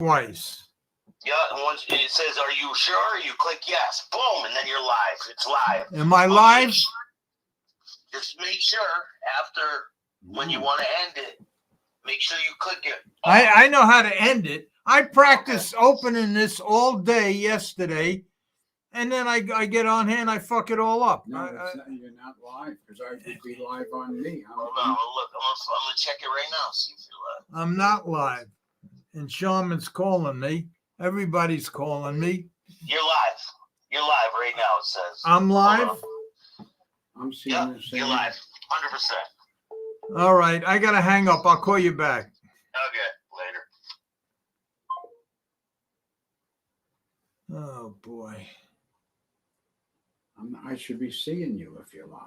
twice. Yeah, and once it says, "Are you sure?" You click yes, boom, and then you're live. It's live. Am I live? Just make sure after when you want to end it, make sure you click it. I know how to end it. I practiced opening this all day yesterday, and then I get on here and I fuck it all up. No, you're not live because I would be live on me. Hold on, look, I'm gonna check it right now. See if you're live. I'm not live, and Shaman's calling me. Everybody's calling me. You're live. You're live right now. It says. I'm live. I'm seeing the same. You're live. 100%. All right, I gotta hang up. I'll call you back. Okay, later. Oh boy. I should be seeing you if you're live.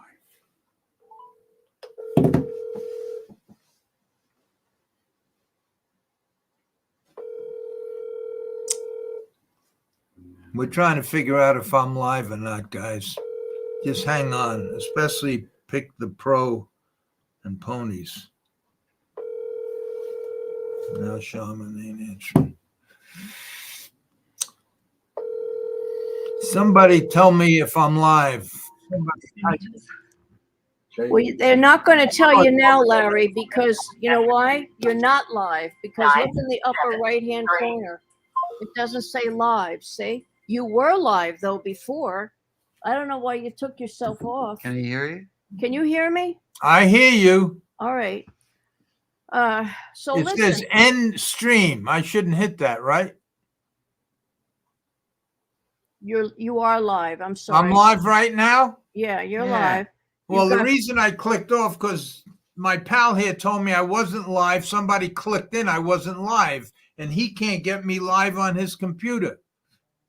We're trying to figure out if I'm live or not, guys. Just hang on, especially pick the pro and ponies. Now Shaman ain't answering. Somebody tell me if I'm live. Well, they're not going to tell you now, Larry, because you know why? You're not live. Because look in the upper right-hand corner. It doesn't say live. See? You were live, though, before. I don't know why you took yourself off. Can you hear you? Can you hear me? I hear you. All right. So it listen. says end stream. I shouldn't hit that, right? You are live. I'm sorry. I'm live right now? Yeah, you're live. Well, the reason I clicked off because my pal here told me I wasn't live. Somebody clicked in. I wasn't live, and he can't get me live on his computer.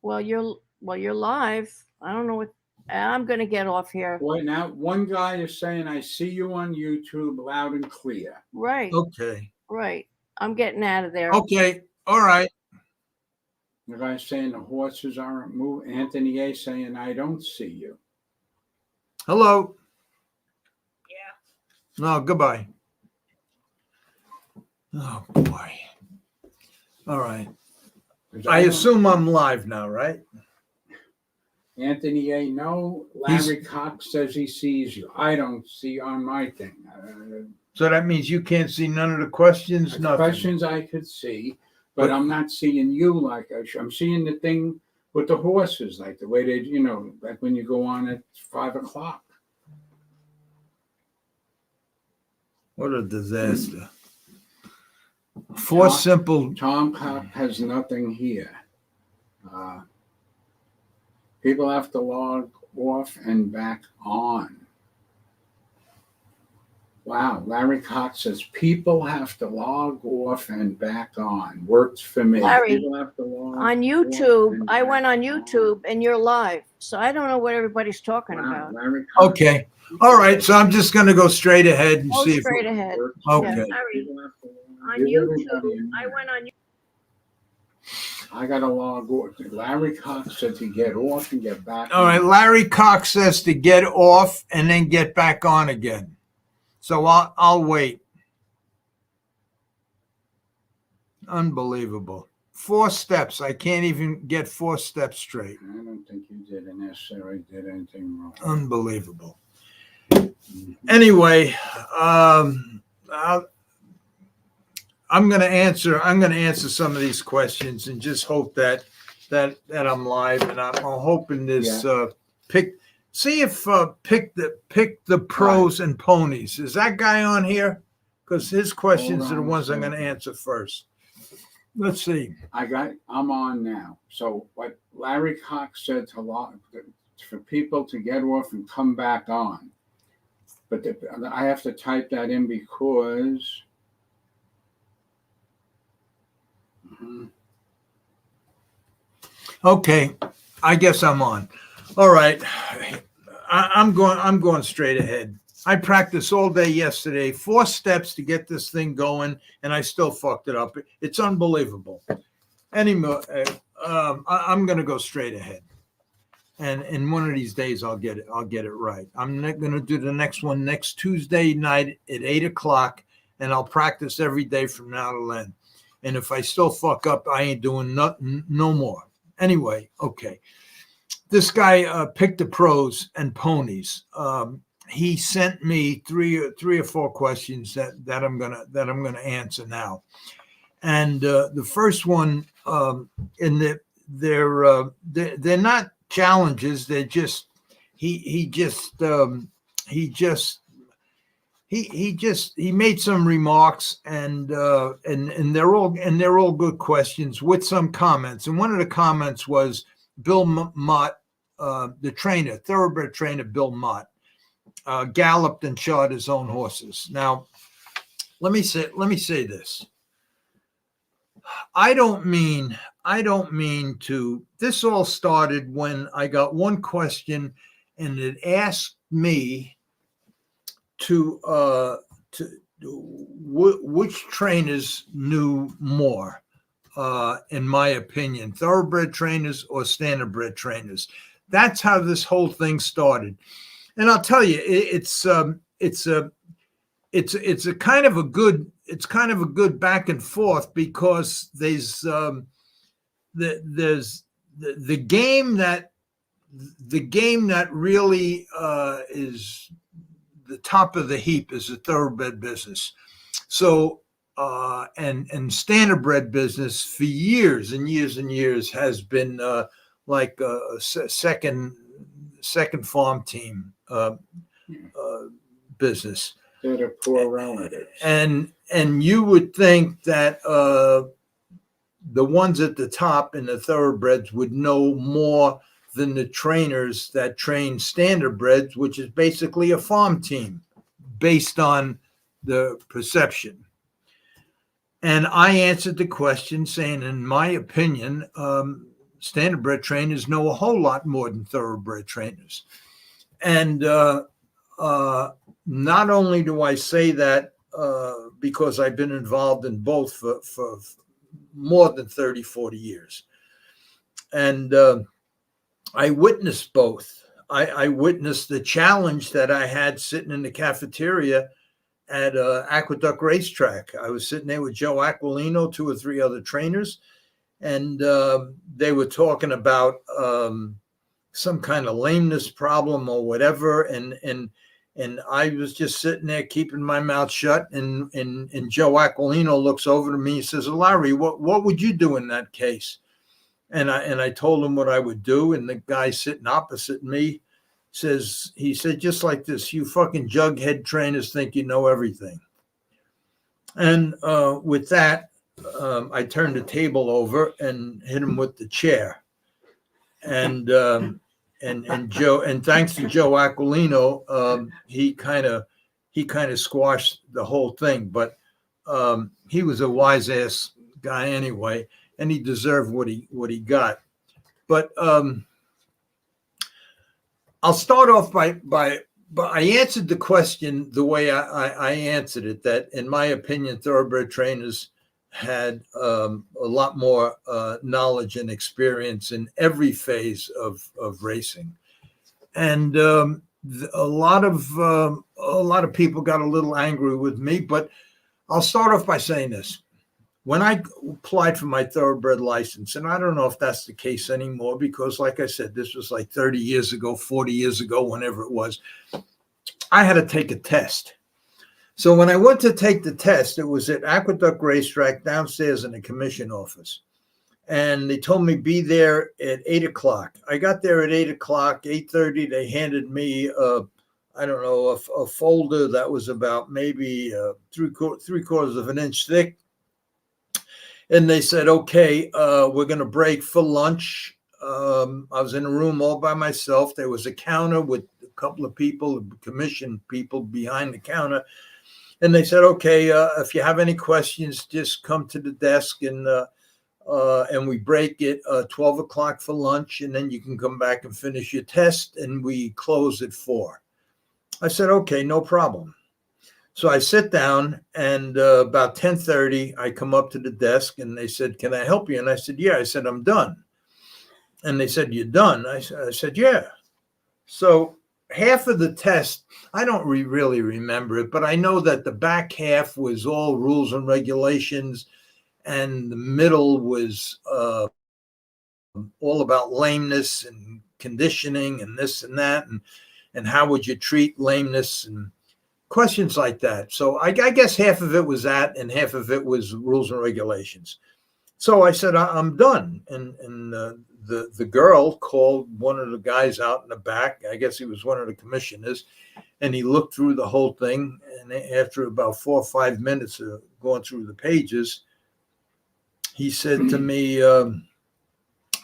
Well, you're live. I don't know what. I'm going to get off here. Boy, now one guy is saying, "I see you on YouTube, loud and clear." Right. Okay. Right. I'm getting out of there. Okay. All right. The guy's saying the horses aren't moving. Anthony A saying, "I don't see you." Hello. Yeah. No, goodbye. Oh, boy. All right. I assume I'm live now, right? Anthony A, no. Larry Cox says he sees you. I don't see on my thing. So that means you can't see none of the questions? Nothing. Questions I could see, but I'm not seeing you like I'm seeing the thing with the horses, like the way they, like when you go on at 5 o'clock. What a disaster. Simple. Tom Cock has nothing here. People have to log off and back on. Wow, Larry Cox says people have to log off and back on. Works for me. Larry, people have to log on YouTube, I went on YouTube and you're live. So I don't know what everybody's talking about. Larry Cox, okay. All right. So I'm just going to go straight ahead and see straight ahead. Okay. Yeah, Larry, on YouTube, I went on YouTube. I got to log off. Larry Cox said to get off and get back on. All right. Larry Cox says to get off and then get back on again. So I'll wait. Unbelievable. 4 steps. I can't even get 4 steps straight. I don't think you did anything wrong. Unbelievable. Anyway, I'm going to answer some of these questions and just hope that I'm live, and I'm hoping this pick the pros and ponies. Is that guy on here? Because his questions are the ones I'm going to answer first. Let's see. I'm on now. So what Larry Cox said for people to get off and come back on, but I have to type that in because. Okay, I guess I'm on. All right, I'm going straight ahead. I practiced all day yesterday, 4 steps to get this thing going, and I still fucked it up. It's unbelievable. Anyway, I'm going to go straight ahead, and in one of these days I'll get it right. I'm not going to do the next one next Tuesday night at 8 o'clock, and I'll practice every day from now to then. And if I still fuck up, I ain't doing nothing no more. Anyway, okay. This guy picked the pros and ponies. He sent me three or four questions that I'm gonna answer now. And the first one, they're not challenges. They're just he made some remarks, and they're all good questions with some comments. And one of the comments was Bill Mott, the trainer, thoroughbred trainer Bill Mott, galloped and shod his own horses. Now, let me say this. I don't mean to. This all started when I got one question, and it asked me which trainers knew more, in my opinion, thoroughbred trainers or standardbred trainers. That's how this whole thing started. And I'll tell you, it's a kind of a good back and forth, because there's the game that really is the top of the heap is the thoroughbred business. So and standardbred business for years and years and years has been like a second farm team business. They're poor relatives. And you would think that the ones at the top in the thoroughbreds would know more than the trainers that train standardbreds, which is basically a farm team based on the perception. And I answered the question saying, in my opinion, standardbred trainers know a whole lot more than thoroughbred trainers. And not only do I say that because I've been involved in both for more than 30, 40 years. And I witnessed both. I witnessed the challenge that I had sitting in the cafeteria at Aqueduct Racetrack. I was sitting there with Joe Aquilino, 2 or 3 other trainers, and they were talking about some kind of lameness problem or whatever, and I was just sitting there keeping my mouth shut, and Joe Aquilino looks over to me and says, "Larry, what would you do in that case?" And I told him what I would do, and the guy sitting opposite me he said just like this, "You fucking jughead trainers think you know everything." And with that, I turned the table over and hit him with the chair. And Joe, and thanks to Joe Aquilino, he kind of squashed the whole thing. But he was a wise ass guy anyway, and he deserved what he got. But I'll start off by I answered the question the way I answered it, that in my opinion, thoroughbred trainers had a lot more knowledge and experience in every phase of racing. And a lot of people got a little angry with me, but I'll start off by saying this. When I applied for my thoroughbred license, and I don't know if that's the case anymore, because like I said, this was like 30 years ago, 40 years ago, whenever it was, I had to take a test. So when I went to take the test, it was at Aqueduct Racetrack downstairs in the commission office. And they told me be there at 8 o'clock. I got there at 8 o'clock, 8:30. They handed me a folder that was about maybe three-quarters of an inch thick. And they said, okay, we're going to break for lunch. I was in a room all by myself. There was a counter with a couple of people, commission people behind the counter. And they said, okay, if you have any questions, just come to the desk, and we break it 12 o'clock for lunch, and then you can come back and finish your test, and we close at 4. I said, okay, no problem. So I sit down, and about 10:30, I come up to the desk, and they said, can I help you? And I said, yeah. I said, I'm done. And they said, you're done? I said, yeah. So half of the test, I don't really remember it, but I know that the back half was all rules and regulations and the middle was all about lameness and conditioning and this and that, and how would you treat lameness and questions like that. So I guess half of it was that, and half of it was rules and regulations. So I said, I'm done. And the girl called one of the guys out in the back. I guess he was one of the commissioners. And he looked through the whole thing. And after about 4 or 5 minutes of going through the pages, he said to me,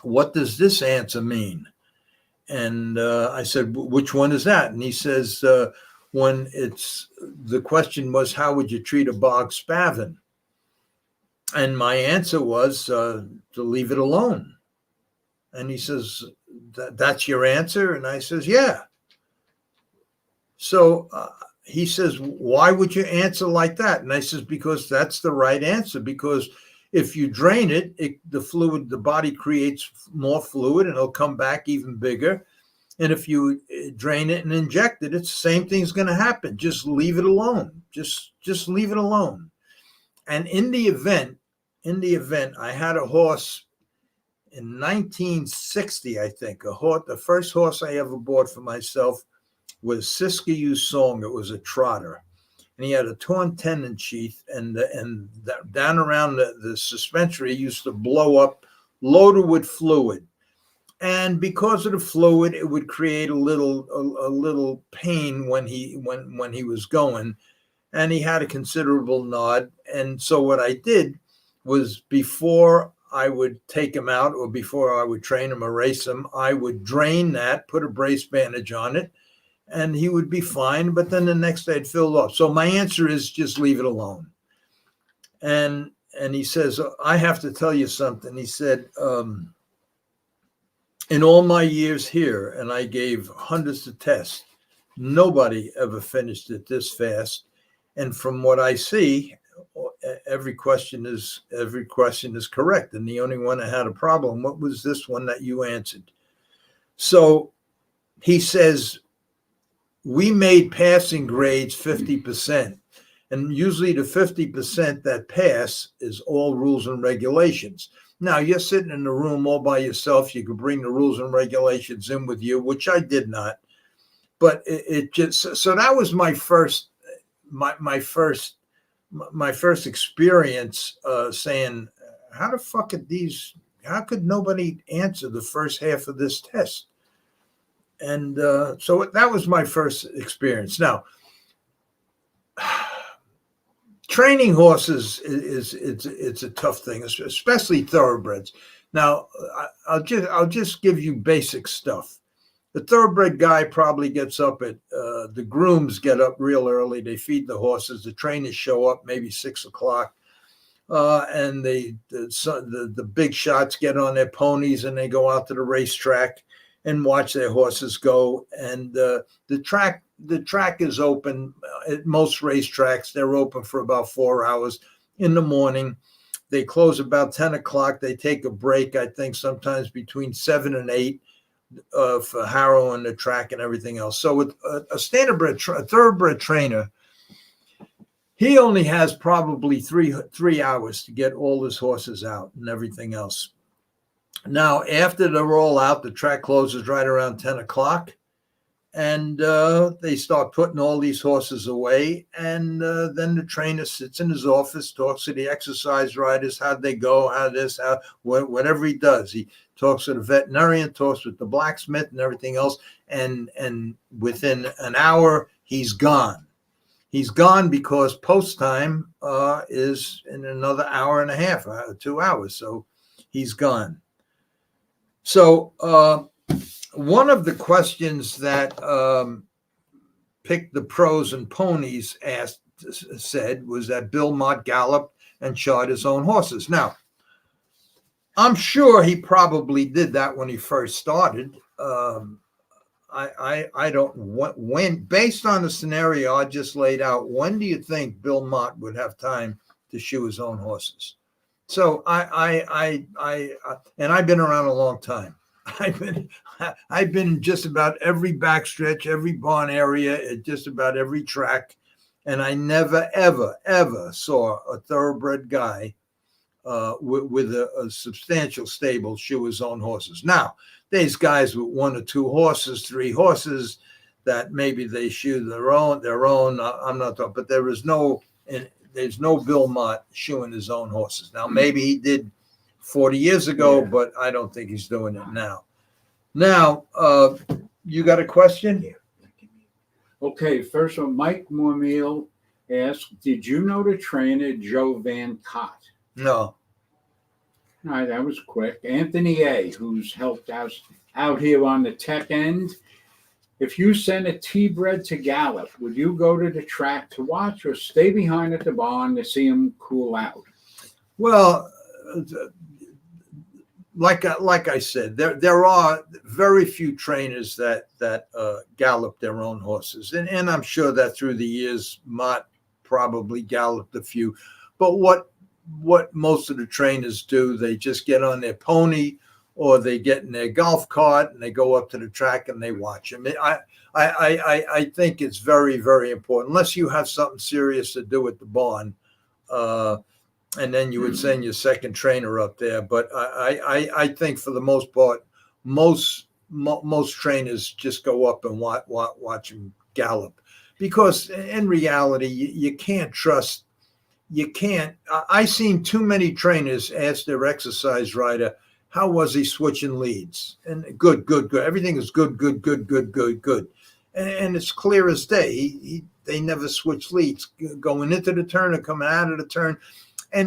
what does this answer mean? And I said, which one is that? And he says, when the question was, how would you treat a bog spavin? And my answer was to leave it alone. And he says, that's your answer? And I says, yeah. So he says, why would you answer like that? And I says, because that's the right answer. Because if you drain it, the body creates more fluid and it'll come back even bigger. And if you drain it and inject it, it's the same thing's going to happen. Just leave it alone. Just leave it alone. And in the event, I had a horse in 1960, I think. The first horse I ever bought for myself was Siskiyou Song. It was a trotter. And he had a torn tendon sheath, and down around the suspensory used to blow up, loaded with fluid. And because of the fluid, it would create a little pain when he was going, and he had a considerable nod. And so what I did was, before I would take him out or before I would train him or race him, I would drain that, put a brace bandage on it, and he would be fine. But then the next day it filled up. So my answer is just leave it alone. And he says, I have to tell you something. He said, in all my years here, and I gave hundreds of tests, nobody ever finished it this fast. And from what I see, every question is correct. And the only one that had a problem, what was this one that you answered? So he says, we made passing grades 50%. And usually the 50% that pass is all rules and regulations. Now, you're sitting in the room all by yourself. You could bring the rules and regulations in with you, which I did not. But it just, so that was my first experience saying, how the fuck how could nobody answer the first half of this test? And so that was my first experience. Now, training horses it's a tough thing, especially thoroughbreds. Now, I'll just give you basic stuff. The thoroughbred guy probably gets up at the grooms get up real early. They feed the horses. The trainers show up maybe 6 o'clock, and the big shots get on their ponies and they go out to the racetrack and watch their horses go. And the track is open at most racetracks. They're open for about 4 hours in the morning. They close about 10 o'clock. They take a break, I think, sometimes between 7 and 8 for harrow and the track and everything else. So with a thoroughbred trainer, he only has probably three hours to get all his horses out and everything else. Now, after they're all out, the track closes right around 10 o'clock. And they start putting all these horses away. And then the trainer sits in his office, talks to the exercise riders, how'd they go, whatever he does. He talks to the veterinarian, talks with the blacksmith and everything else. And within an hour, he's gone. He's gone because post time is in another hour and a half, 2 hours. So he's gone. So one of the questions that Pick the Pros and Ponies said was that Bill Mott galloped and shod his own horses. Now, I'm sure he probably did that when he first started. I don't when based on the scenario I just laid out, when do you think Bill Mott would have time to shoe his own horses? So and I've been around a long time. I've been in just about every backstretch, every barn area, at just about every track, and I never ever saw a thoroughbred guy with a substantial stable shoe his own horses. Now, there's guys with 1 or 2 horses, 3 horses that maybe they shoe their own. I'm not talking, but there's no Bill Mott shoeing his own horses. Now, maybe he did 40 years ago, but I don't think he's doing it now. Now, you got a question? Yeah. Okay, first one, Mike Mormeal asked, did you know the trainer Joe Van Cott? No. All right, that was quick. Anthony A., who's helped us out here on the tech end. If you send a T-bred to Gallup, would you go to the track to watch or stay behind at the barn to see him cool out? Well, like I said, there are very few trainers that gallop their own horses, and I'm sure that through the years, Mott probably galloped a few. But what most of the trainers do, they just get on their pony or they get in their golf cart and they go up to the track and they watch him. I think it's very, very important, unless you have something serious to do at the barn. And then you would send your second trainer up there. But I think for the most part, most trainers just go up and watch him gallop, because in reality, you can't trust. You can't. I seen too many trainers ask their exercise rider, "How was he switching leads?" And good. Everything is good. And it's clear as day. They never switch leads going into the turn or coming out of the turn. And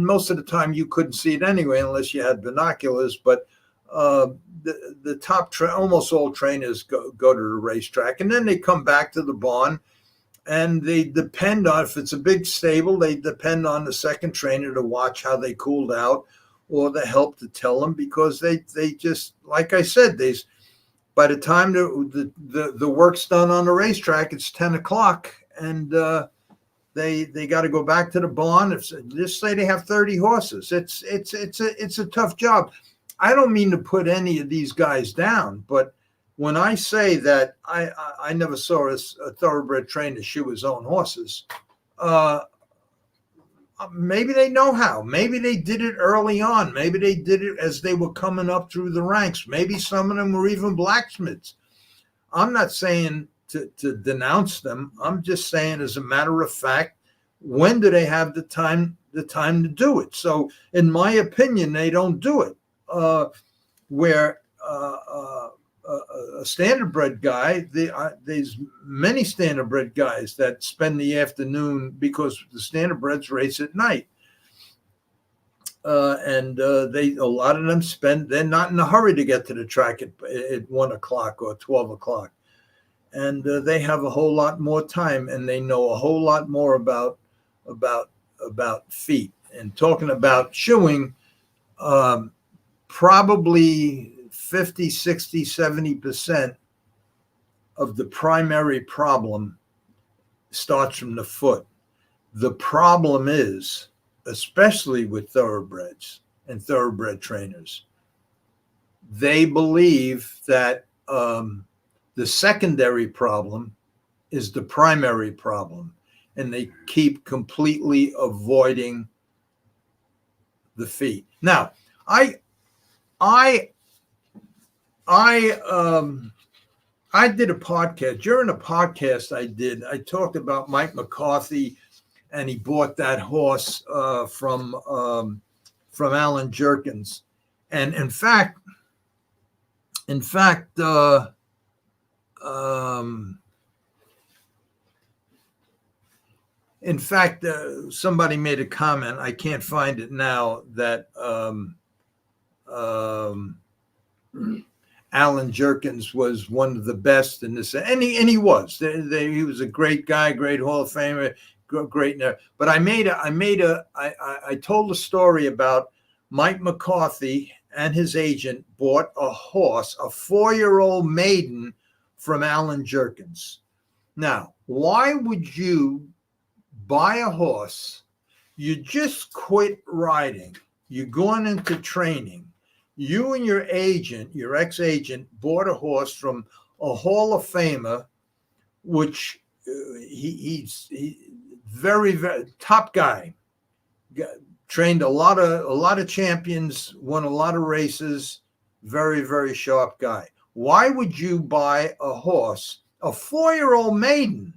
most of the time you couldn't see it anyway unless you had binoculars. But the top almost all trainers go to the racetrack, and then they come back to the barn, and they depend on, if it's a big stable, they depend on the second trainer to watch how they cooled out, or the help to tell them, because they just, like I said, by the time the work's done on the racetrack, it's 10 o'clock, and they got to go back to the barn. Just say they have 30 horses. It's a tough job. I don't mean to put any of these guys down, but when I say that I never saw a thoroughbred trainer shoe his own horses, maybe they know how. Maybe they did it early on. Maybe they did it as they were coming up through the ranks. Maybe some of them were even blacksmiths. I'm not saying to denounce them. I'm just saying, as a matter of fact, when do they have the time to do it? So in my opinion, they don't do it. Where a standardbred guy, there's many standardbred guys that spend the afternoon, because the standardbreds race at night. And a lot of them they're not in a hurry to get to the track at 1 o'clock or 12 o'clock. And they have a whole lot more time, and they know a whole lot more about feet. And talking about shoeing, probably 50, 60, 70% of the primary problem starts from the foot. The problem is, especially with thoroughbreds and thoroughbred trainers, they believe that the secondary problem is the primary problem, and they keep completely avoiding the feet. Now, I did a podcast. During a podcast I talked about Mike McCarthy, and he bought that horse from Alan Jerkins. And in fact, somebody made a comment, I can't find it now, that Alan Jerkins was one of the best in this, and he was. He was a great guy, great Hall of Famer, great. But I told a story about Mike McCarthy and his agent bought a horse, a 4-year-old maiden, from Alan Jerkins. Now, why would you buy a horse? You just quit riding. You're going into training. You and your agent, your ex-agent, bought a horse from a Hall of Famer, which he's very, very top guy, trained a lot of champions, won a lot of races. Very, very sharp guy. Why would you buy a horse, a 4-year-old maiden,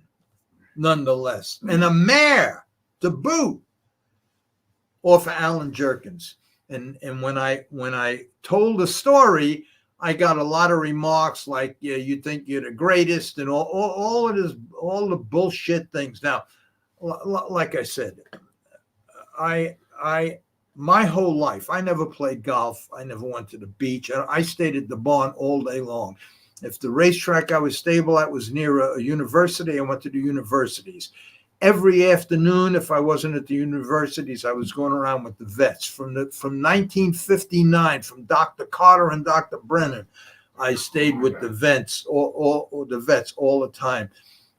nonetheless, and a mare to boot, off of Alan Jerkins? And when I told the story, I got a lot of remarks like, "Yeah, you think you're the greatest," and all of this, all the bullshit things. Now, like I said, my whole life, I never played golf. I never went to the beach. I stayed at the barn all day long. If the racetrack I was stable at was near a university, I went to the universities. Every afternoon, if I wasn't at the universities, I was going around with the vets. From 1959, from Dr. Carter and Dr. Brennan, I stayed with the vets, or the vets all the time.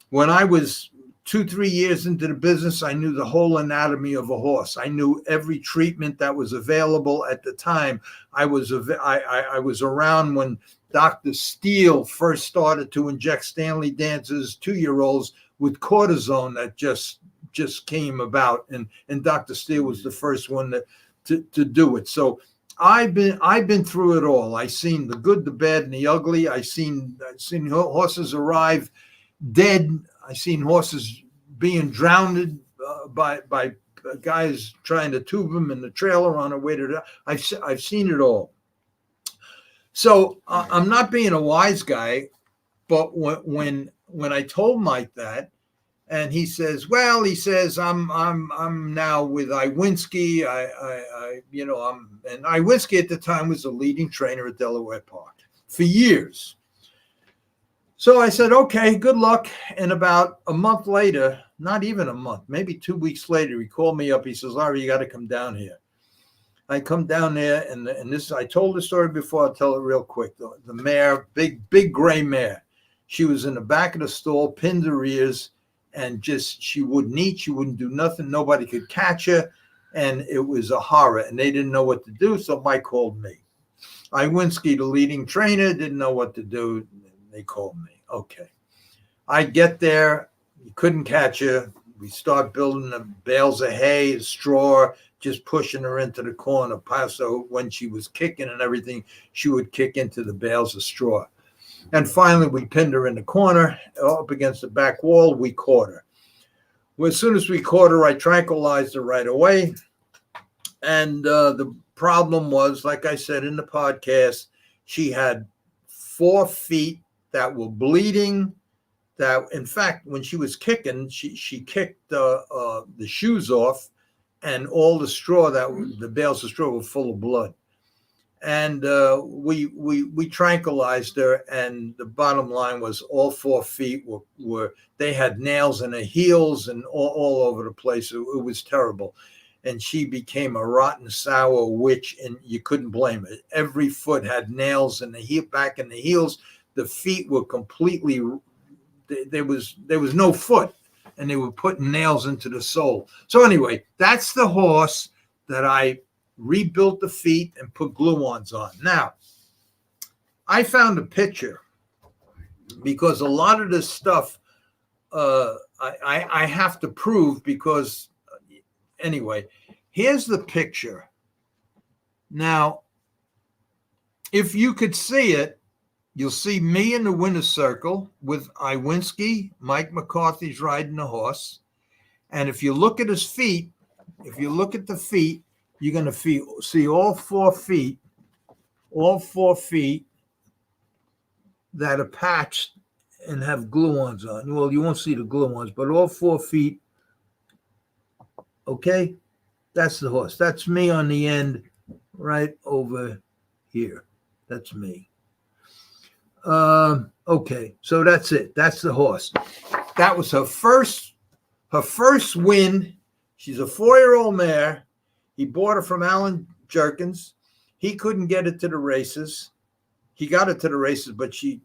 When I was 2-3 years into the business, I knew the whole anatomy of a horse. I knew every treatment that was available at the time. I was around when Dr. Steele first started to inject Stanley Dance's 2-year-olds with cortisone that just came about, and Dr. Steele was the first one to do it. So I've been through it all. I seen the good, the bad, and the ugly. I seen horses arrive dead. I seen horses being drowned by guys trying to tube them in the trailer on their way to the. I've seen it all. So I'm not being a wise guy, but when I told Mike that, and he says, "Well, I'm now with Iwinski. And Iwinski at the time was the leading trainer at Delaware Park for years." So I said, "Okay, good luck." And about a month later, not even a month, maybe 2 weeks later, he called me up. He says, "Larry, you got to come down here." I come down there, and this, I told the story before. I'll tell it real quick. The mare, big gray mare. She was in the back of the stall, pinned her ears, and she wouldn't eat. She wouldn't do nothing. Nobody could catch her, and it was a horror. And they didn't know what to do, so Mike called me. Iwinski, the leading trainer, didn't know what to do. They called me. Okay. I get there. You couldn't catch her. We start building the bales of hay, straw, just pushing her into the corner. So when she was kicking and everything, she would kick into the bales of straw. And finally, we pinned her in the corner, up against the back wall. We caught her. Well, as soon as we caught her, I tranquilized her right away. And the problem was, like I said in the podcast, she had 4 feet that were bleeding. That, in fact, when she was kicking, she kicked the shoes off, and all the straw, the bales of straw, were full of blood. And we tranquilized her, and the bottom line was all 4 feet were they had nails in her heels and all over the place. It was terrible. And she became a rotten, sour witch, and you couldn't blame her. Every foot had nails in the back in the heels. The feet were completely, there was no foot, and they were putting nails into the sole. So anyway, that's the horse that I rebuilt the feet and put glue-ons on. Now, I found a picture, because a lot of this stuff I have to prove, because anyway, here's the picture. Now, if you could see it, you'll see me in the winner's circle with Iwinski. Mike McCarthy's riding the horse. And if you look at his feet, if you look at the feet, you're going to see all 4 feet that are patched and have glue-ons on. Well, you won't see the glue-ons, but all 4 feet. Okay, that's the horse. That's me on the end, right over here. That's me. Okay, so that's it. That's the horse. That was her first win. She's a 4-year-old mare. He bought her from Alan Jerkins. He couldn't get it to the races. He got it to the races, but she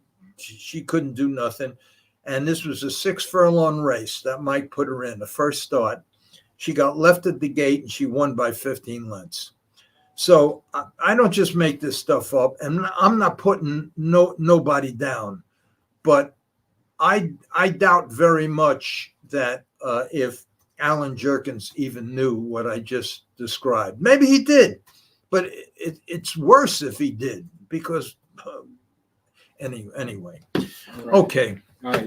couldn't do nothing. And this was a 6-furlong race that Mike put her in, the first start. She got left at the gate, and she won by 15 lengths. So I don't just make this stuff up, and I'm not putting nobody down, but I doubt very much that if Alan Jerkins even knew what I just described. Maybe he did, but it's worse if he did, because anyway. All right. Okay. All right,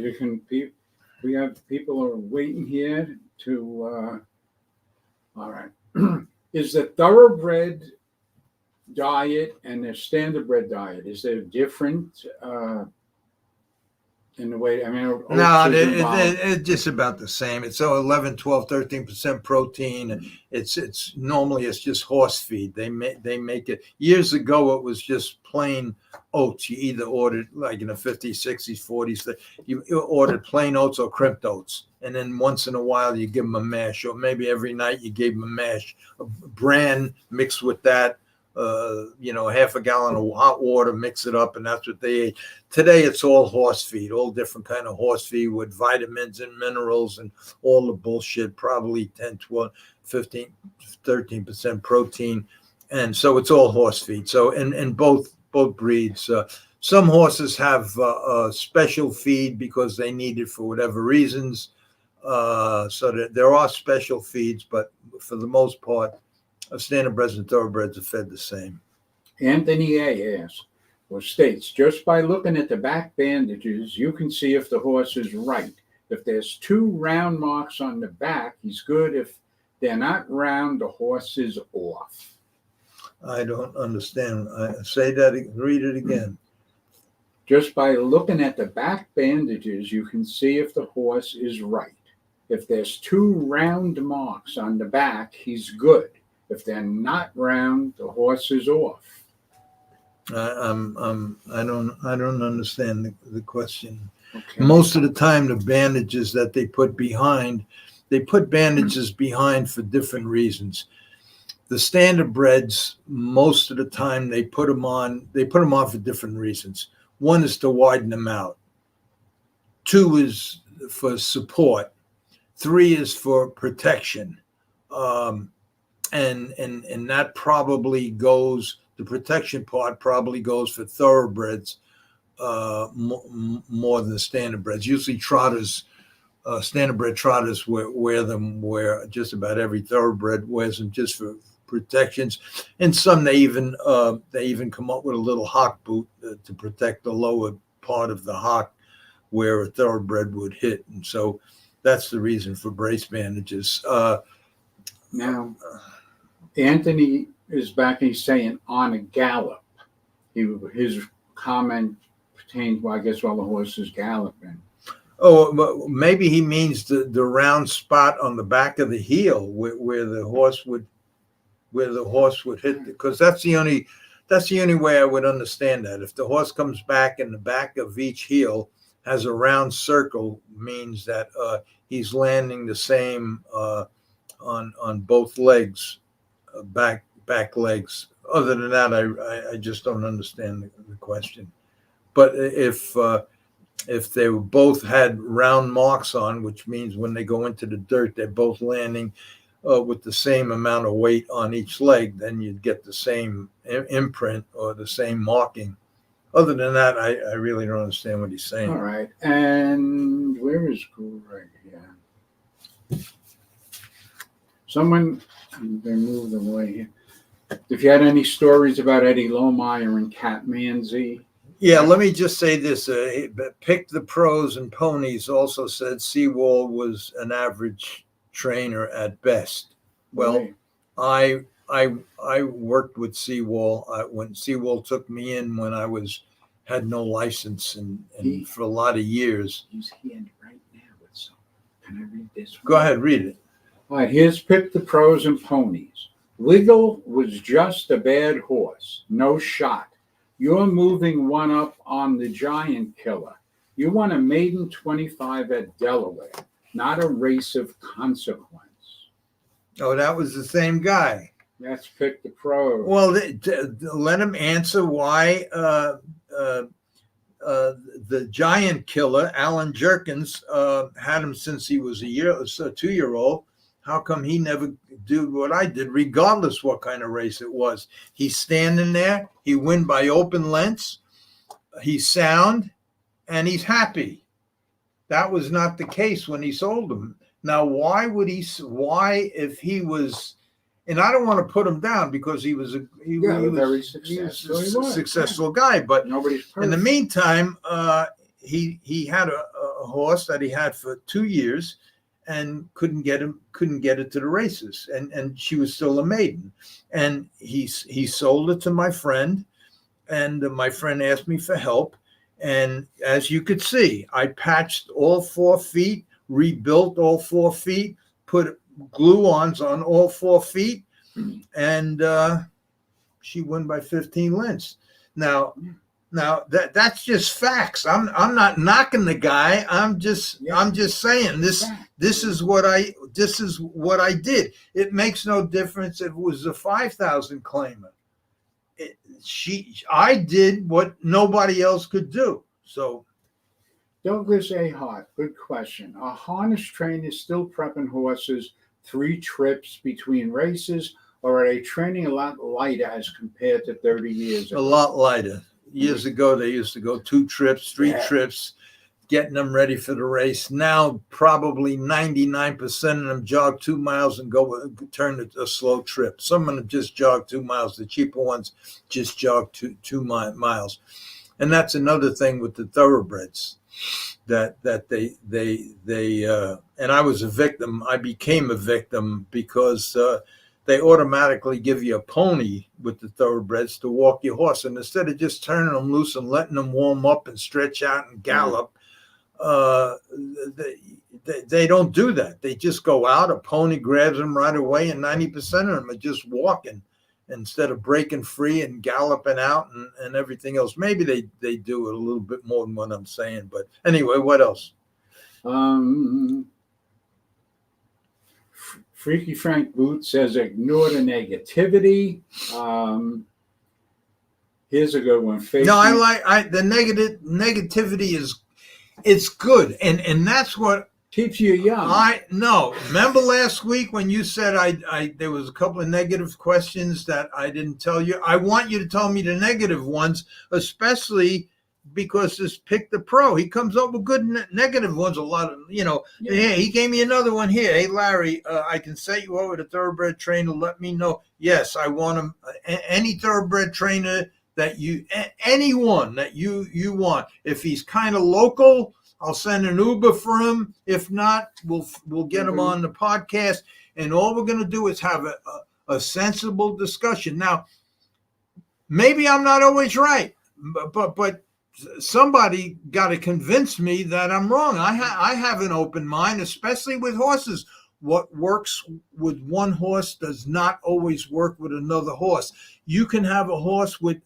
we have people are waiting here to, all right. Is the thoroughbred diet and the standardbred diet, is there different in the way, I mean, No, it's just about the same. It's 11, 12, 13% protein. It's normally it's just horse feed. They make it. Years ago, it was just plain oats. You either ordered, like in the 50s, 60s, 40s, you ordered plain oats or crimped oats. And then once in a while, you give them a mash, or maybe every night you gave them a mash, a bran mixed with that. Half a gallon of hot water, mix it up, and that's what they ate. Today, it's all horse feed, all different kind of horse feed with vitamins and minerals and all the bullshit, probably 10, 12, 15, 13% protein. And so it's all horse feed. So in both breeds, some horses have special feed because they need it for whatever reasons. So that there are special feeds, but for the most part, standardbreds and thoroughbreds are fed the same. Anthony A. asks, or states, just by looking at the back bandages, you can see if the horse is right. If there's 2 round marks on the back, he's good. If they're not round, the horse is off. I don't understand. Say that, read it again. Just by looking at the back bandages, you can see if the horse is right. If there's 2 round marks on the back, he's good. If they're not round, the horse is off. I don't understand the question. Okay. Most of the time, the bandages that they put bandages behind for different reasons. The standardbreds, most of the time, they put them on for different reasons. 1 is to widen them out. 2 is for support. 3 is for protection. And that probably goes, the protection part probably goes for thoroughbreds more than standardbreds. Usually trotters, standardbred trotters wear them, where just about every thoroughbred wears them just for protections. And some they even come up with a little hock boot to protect the lower part of the hock where a thoroughbred would hit. And so that's the reason for brace bandages. Now, Anthony is back and he's saying on a gallop. His comment pertains, well, I guess, while the horse is galloping. Oh, maybe he means the round spot on the back of the heel where the horse would hit, because that's the only way I would understand that. If the horse comes back and the back of each heel has a round circle, means that he's landing the same on both legs, back legs. Other than that, I just don't understand the question. But if they both had round marks on, which means when they go into the dirt, they're both landing with the same amount of weight on each leg, then you'd get the same imprint or the same marking. Other than that, I really don't understand what he's saying. All right. And where is Greg? Yeah. Someone, they moved away here. If you had any stories about Eddie Lohmeyer and Cat Manzi. Yeah, let me just say this. Pick the Pros and Ponies also said Seawall was an average trainer at best. Well, right. I worked with Seawall when Seawall took me in when I had no license and for a lot of years. He's here right now with some. Can I read this one? Go ahead, read it. All right, here's Pick the Pros and Ponies. Wiggle was just a bad horse, no shot. You're moving one up on the Giant Killer. You won a maiden 25 at Delaware, not a race of consequence. Oh, that was the same guy. That's Pick the Pros. Well, let him answer why the Giant Killer, Alan Jerkins, had him since he was a 2-year-old. How come he never did what I did, regardless what kind of race it was? He's standing there. He win by open lengths. He's sound, and he's happy. That was not the case when he sold him. Now, why if he was and I don't want to put him down because he was a very successful. successful. He was a successful guy, but Nobody's perfect. in the meantime, he had a horse that he had for 2 years, and couldn't get it to the races, and she was still a maiden, and he sold it to my friend, and my friend asked me for help, and as you could see, I patched all 4 feet, rebuilt all 4 feet, put glue-ons on all 4 feet, and she won by 15 lengths. Now that's just facts. I'm not knocking the guy. I'm just saying this is what I did. It makes no difference if it was a 5,000 claimer. I did what nobody else could do. So Douglas A. Hart, good question. Are harness trainers still prepping horses 3 trips between races, or are they training a lot lighter as compared to 30 years ago? A lot lighter. Years ago, they used to go 2 trips, 3 trips, getting them ready for the race. Now, probably 99% of them jog 2 miles and turn it a slow trip. Some of them just jog 2 miles. The cheaper ones just jog 2 miles. And that's another thing with the thoroughbreds, that they and I was a victim. I became a victim because they automatically give you a pony with the thoroughbreds to walk your horse, and instead of just turning them loose and letting them warm up and stretch out and gallop, they don't do that. They just go out, a pony grabs them right away, and 90% of them are just walking instead of breaking free and galloping out and everything else. Maybe they do it a little bit more than what I'm saying. But anyway, what else? Freaky Frank Boot says, ignore the negativity. Here's a good one. The negativity it's good. And that's what keeps you young. Remember last week when you said there was a couple of negative questions that I didn't tell you? I want you to tell me the negative ones, especially because this Pick the Pro, he comes up with good negative ones. A lot of, Yeah, he gave me another one here. Hey, Larry, I can set you over to thoroughbred trainer. Let me know. Yes, I want him. Any thoroughbred trainer anyone that you want. If he's kind of local, I'll send an Uber for him. If not, we'll get him on the podcast. And all we're going to do is have a sensible discussion. Now, maybe I'm not always right, but somebody got to convince me that I'm wrong. I have an open mind, especially with horses. What works with one horse does not always work with another horse. You can have a horse with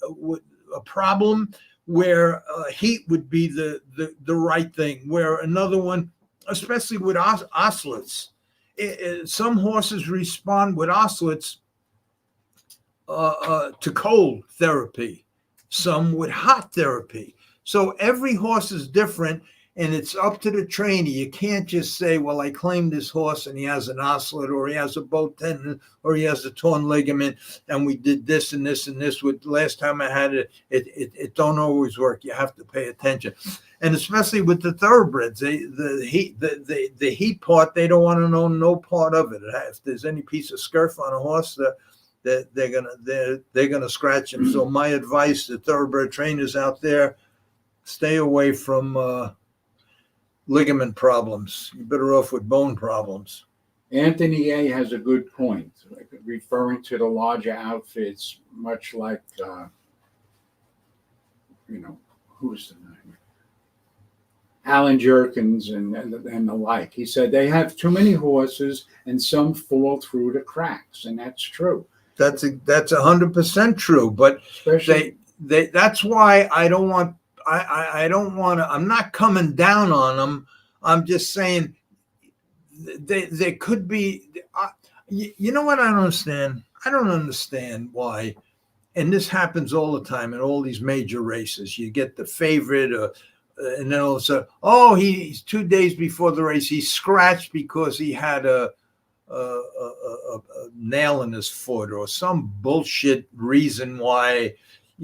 a problem where heat would be the right thing, where another one, especially with ocelots, some horses respond with ocelots to cold therapy, some with hot therapy. So every horse is different, and it's up to the trainer. You can't just say, well, I claim this horse and he has an ocelot, or he has a bow tendon, or he has a torn ligament, and we did this and this and this. With last time I had it, it don't always work. You have to pay attention. And especially with the thoroughbreds, the heat part, they don't want to know no part of it. If there's any piece of scurf on a horse, they're gonna scratch him. So my advice to thoroughbred trainers out there: stay away from ligament problems. You're better off with bone problems. Anthony A. has a good point, referring to the larger outfits, much like, who's the name? Alan Jerkins and the like. He said they have too many horses and some fall through the cracks, and that's true. That's 100% true. But especially that's why I don't want. I don't want to. I'm not coming down on them. I'm just saying they could be. You know what I don't understand? I don't understand why. And this happens all the time in all these major races. You get the favorite, and then all of a sudden, he's 2 days before the race, he's scratched because he had a nail in his foot or some bullshit reason why.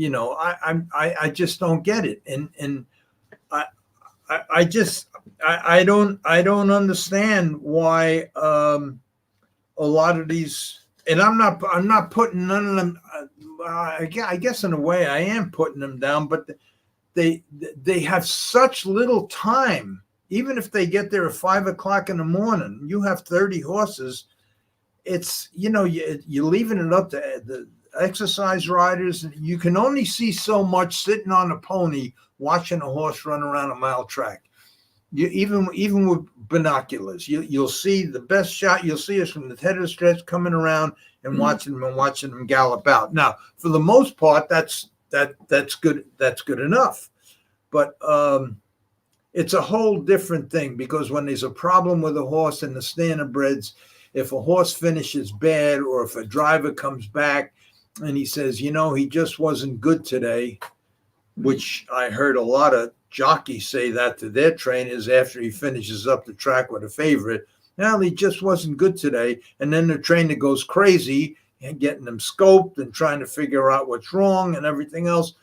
I just don't get it, and I don't understand why a lot of these and I'm not putting none of them. I guess in a way I am putting them down, but they have such little time. Even if they get there at 5 o'clock in the morning, you have 30 horses. It's, you're leaving it up to the exercise riders. You can only see so much sitting on a pony watching a horse run around a mile track. Even with binoculars, you'll see the best shot. You'll see us from the head of the stretch coming around and watching them gallop out. Now, for the most part, that's good. That's good enough. But it's a whole different thing, because when there's a problem with a horse in the standardbreds, if a horse finishes bad, or if a driver comes back and he says, he just wasn't good today, which I heard a lot of jockeys say that to their trainers after he finishes up the track with a favorite. Well, he just wasn't good today. And then the trainer goes crazy and getting them scoped and trying to figure out what's wrong and everything else.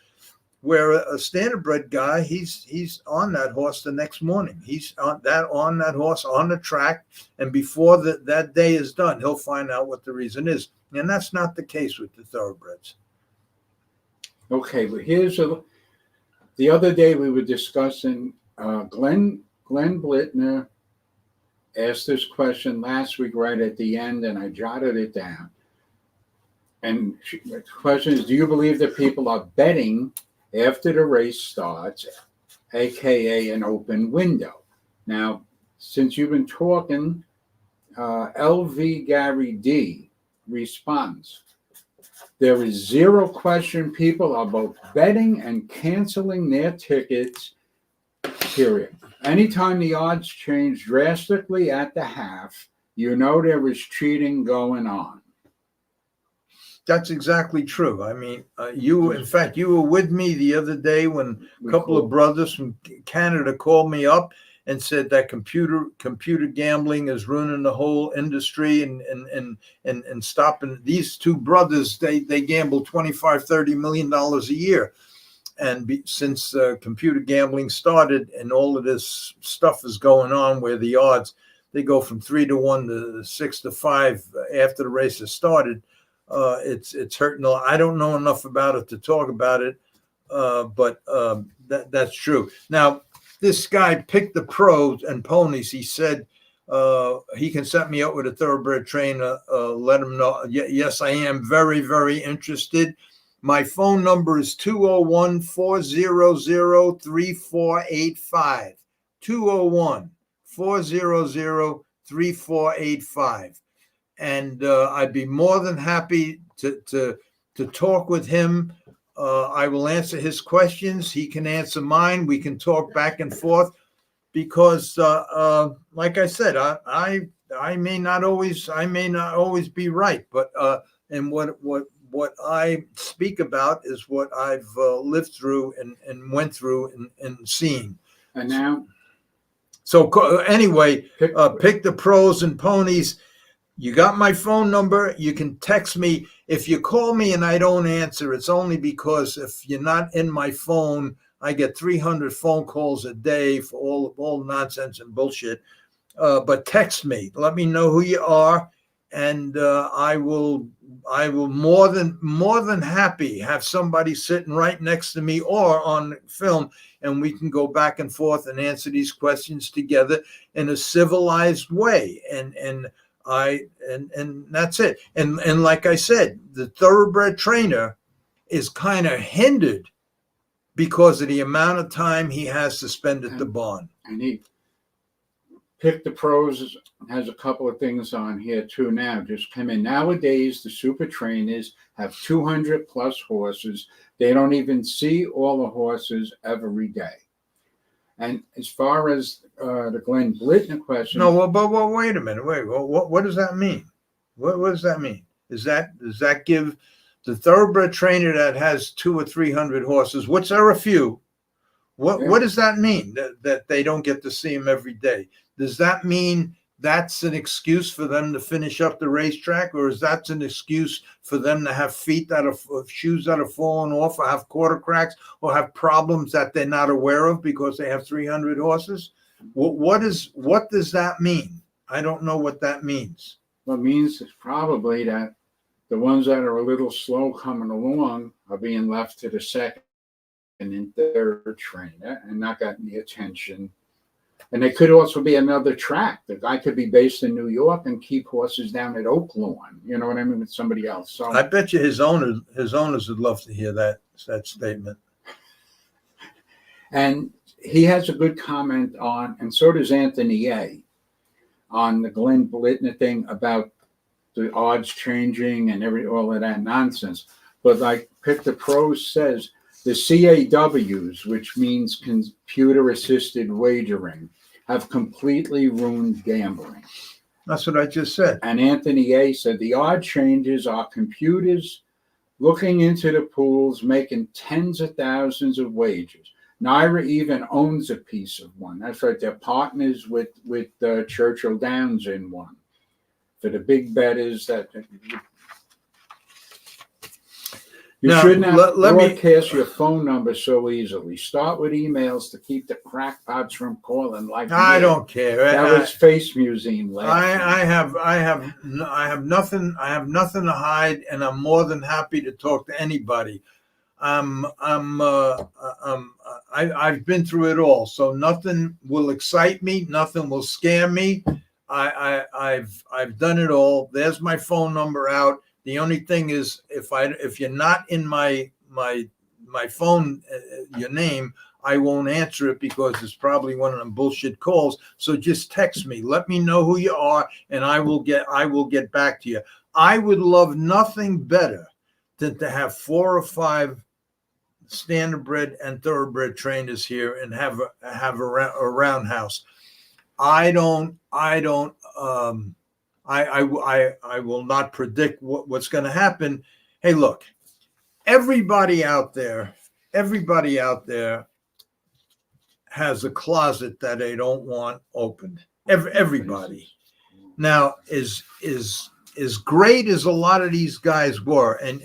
Where a standardbred guy, he's on that horse the next morning. He's on that horse on the track, and before that day is done, he'll find out what the reason is. And that's not the case with the thoroughbreds. Okay, but the other day we were discussing, Glenn Blittner asked this question last week right at the end, and I jotted it down. And the question is, do you believe that people are betting after the race starts, aka an open window? Now, since you've been talking, LV Gary D responds, there is zero question people are both betting and canceling their tickets, period. Anytime the odds change drastically at the half, there is cheating going on. That's exactly true. I mean, you were with me the other day when a couple of brothers from Canada called me up and said that computer gambling is ruining the whole industry and stopping. These two brothers, they gamble $25-30 million a year. And since computer gambling started and all of this stuff is going on where the odds, they go from 3-1 to 6-5 after the race has started, it's hurting. I don't know enough about it to talk about it, but that's true. Now, this guy picked the pros and ponies. He said he can set me up with a thoroughbred trainer. Let him know. Yes, I am very, very interested. My phone number is 201-400-3485. 201-400-3485. And I'd be more than happy to talk with him. I will answer his questions. He can answer mine. We can talk back and forth, because, like I said, I may not always be right, but and what I speak about is what I've lived through and went through and seen. And now, so anyway, pick the pros and ponies. You got my phone number. You can text me. If you call me and I don't answer, it's only because if you're not in my phone, I get 300 phone calls a day for all nonsense and bullshit. But text me. Let me know who you are, and I will more than happy have somebody sitting right next to me or on film, and we can go back and forth and answer these questions together in a civilized way. And that's it. And like I said, the thoroughbred trainer is kind of hindered because of the amount of time he has to spend at the barn. And he picked the pros, has a couple of things on here too now. Just come in. Nowadays, the super trainers have 200 plus horses. They don't even see all the horses every day. And as far as the Glenn Blittner question, no, but wait a minute. What does that mean? What does that mean? Does that give the thoroughbred trainer that has 200 or 300 horses, which are a few? What does that mean that they don't get to see him every day? Does that mean that's an excuse for them to finish up the racetrack, or is that an excuse for them to have shoes that have fallen off, or have quarter cracks, or have problems that they're not aware of because they have 300 horses? What does that mean? I don't know what that means. What it means is probably that The ones that are a little slow coming along are being left to the second and third trainer and not getting the attention. And they could also be another track. The guy could be based in New York and keep horses down at Oak Lawn. You know what I mean? With somebody else. So I bet you his owners would love to hear that statement. And he has a good comment on, and so does Anthony A, on the Glenn Blitner thing about the odds changing and all of that nonsense. But like Pick the Pros says, the CAWs, which means computer assisted wagering, have completely ruined gambling. That's what I just said. And Anthony A said the odd changes are computers looking into the pools, making tens of thousands of wagers. Naira even owns a piece of one. That's right. They're partners with Churchill Downs in one. For the big bettors that you Now, should not let me- broadcast your phone number so easily. Start with emails to keep the crackpots from calling. Like I me. don't care. That was Face Museum. I have nothing to hide, and I'm more than happy to talk to anybody. I've been through it all, so nothing will excite me, nothing will scare me. I've done it all. There's my phone number out. The only thing is, if you're not in my phone, your name, I won't answer it because it's probably one of them bullshit calls. So just text me. Let me know who you are, and I will get back to you. I would love nothing better than to have 4 or 5 standardbred and thoroughbred trainers here and have a roundhouse. I will not predict what's going to happen. Hey, look, everybody out there has a closet that they don't want opened. Everybody. Now, is great as a lot of these guys were, and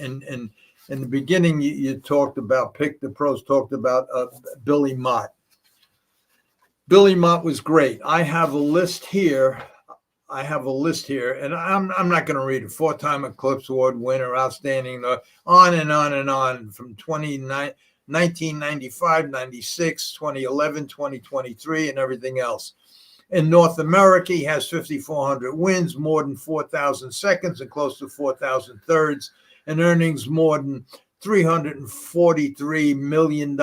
in the beginning, you talked about Pick the Pros, talked about Billy Mott. Billy Mott was great. I have a list here, and I'm not going to read it. 4-time Eclipse Award winner, outstanding, on and on and on, from 1995, 96, 2011, 2023, and everything else. In North America, he has 5,400 wins, more than 4,000 seconds, and close to 4,000 thirds, and earnings more than $343 million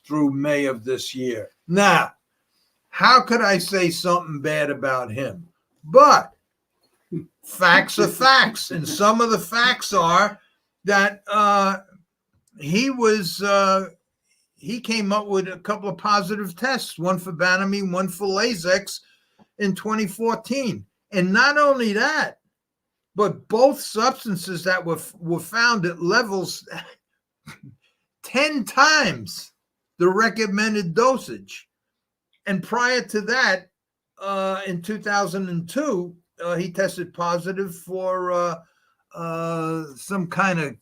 through May of this year. Now, how could I say something bad about him? But facts are facts, and some of the facts are that he came up with a couple of positive tests, one for Banamine, one for Lasix in 2014. And not only that, but both substances that were found at levels 10 times the recommended dosage. And prior to that, in 2002, he tested positive for some kind of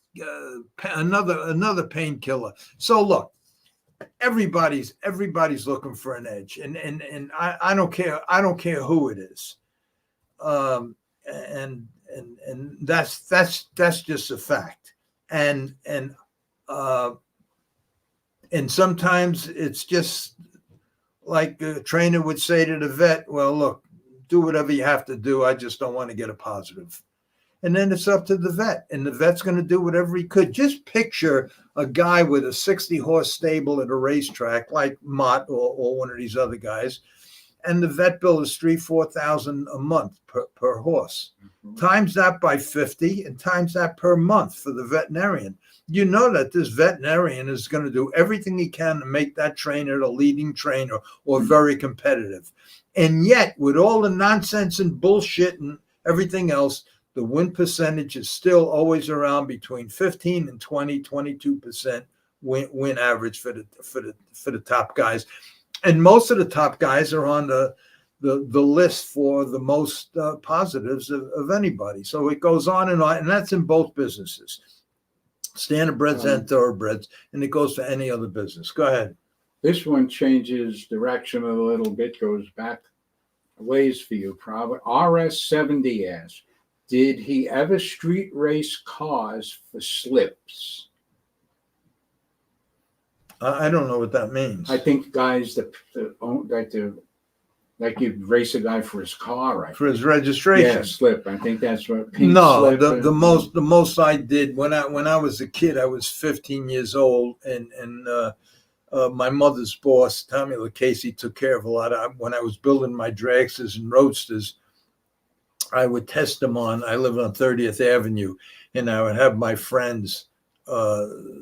another painkiller. So look, everybody's looking for an edge, and I don't care who it is, and that's just a fact, and sometimes it's just like a trainer would say to the vet, well, look, do whatever you have to do. I just don't want to get a positive. And then it's up to the vet, and the vet's going to do whatever he could. Just picture a guy with a 60-horse stable at a racetrack like Mott or one of these other guys, and the vet bill is $3,000-4,000 a month per horse. Mm-hmm. Times that by 50 and times that per month for the veterinarian. You know that this veterinarian is going to do everything he can to make that trainer a leading trainer or very competitive. And yet, with all the nonsense and bullshit and everything else, the win percentage is still always around between 15 and 22% win average for the top guys. And most of the top guys are on the list for the most positives of anybody. So it goes on, and that's in both businesses, standardbreds and thoroughbreds, and it goes to any other business. Go ahead. This one changes direction a little bit, goes back a ways for you, probably. RS70 asks, Did he ever street race cars for slips? I don't know what that means. I think guys that like you race a guy for his car, right? For his registration. Yeah, slip. I think that's what. Pink No, slip the most I did when I was a kid, I was 15 years old, and my mother's boss, Tommy LaCasey, took care of a lot of, when I was building my dragsters and roadsters, I would test them on, I live on 30th Avenue, and I would have my friends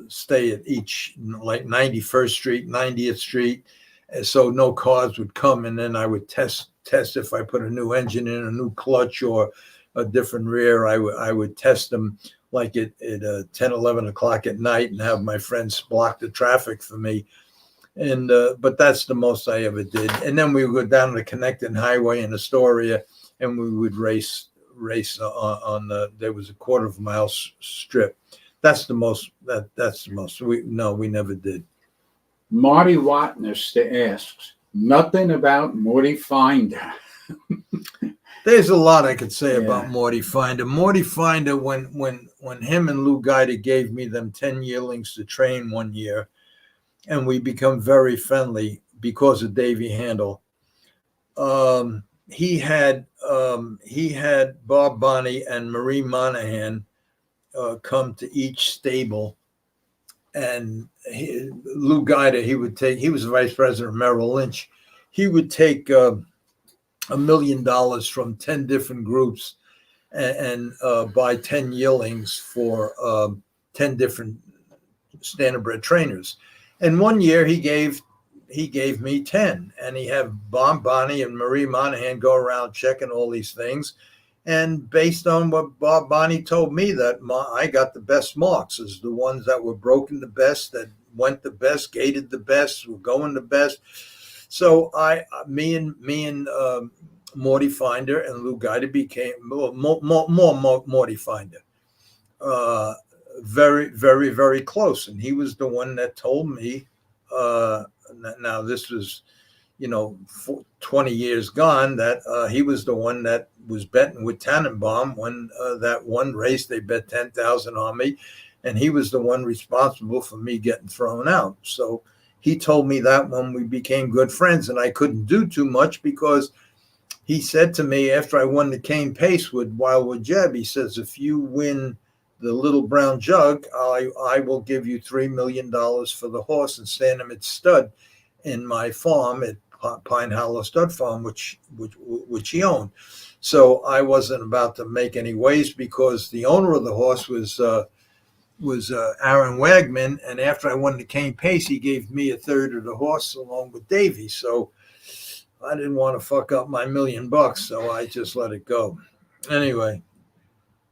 stay at each, like 91st Street, 90th Street, and so no cars would come, and then I would test if I put a new engine in, a new clutch, or a different rear. I would test them like at 10, 11 o'clock at night, and have my friends block the traffic for me. And but that's the most I ever did. And then we would go down the connecting highway in Astoria, and we would race on the, there was a quarter of a mile strip. That's the most. That's the most. We never did. Marty Watness asks, nothing about Morty Finder. There's a lot I could say Yeah. about Morty Finder. Morty Finder, when him and Lou Gider gave me them 10 yearlings to train one year, and we become very friendly because of Davey Handel. He had Bob Bonney and Marie Monahan come to each stable, and Lou Gider, he was the vice president of Merrill Lynch. He would take $1 million from 10 different groups and buy 10 yearlings for 10 different standardbred trainers. And one year he gave me 10, and he had Bob Bonney and Marie Monahan go around checking all these things. And based on what Bob Bonney told me, that I got the best marks, as the ones that were broken the best, that went the best, gated the best, were going the best. So me and Morty Finder and Lou Gider became more Morty Finder. Very, very, very close. And he was the one that told me, now this was, 20 years gone, that he was the one that was betting with Tannenbaum when that one race they bet 10,000 on me, and he was the one responsible for me getting thrown out. So he told me that when we became good friends, and I couldn't do too much because he said to me after I won the Cane Pace with Wildwood Jeb, he says, if you win the Little Brown Jug, I will give you $3 million for the horse and stand him at stud in my farm at Pine Hollow Stud Farm, which he owned. So I wasn't about to make any waves because the owner of the horse was Aaron Wagman, and after I won the Cane Pace, he gave me a third of the horse along with Davey. So I didn't want to fuck up my $1 million, so I just let it go. Anyway.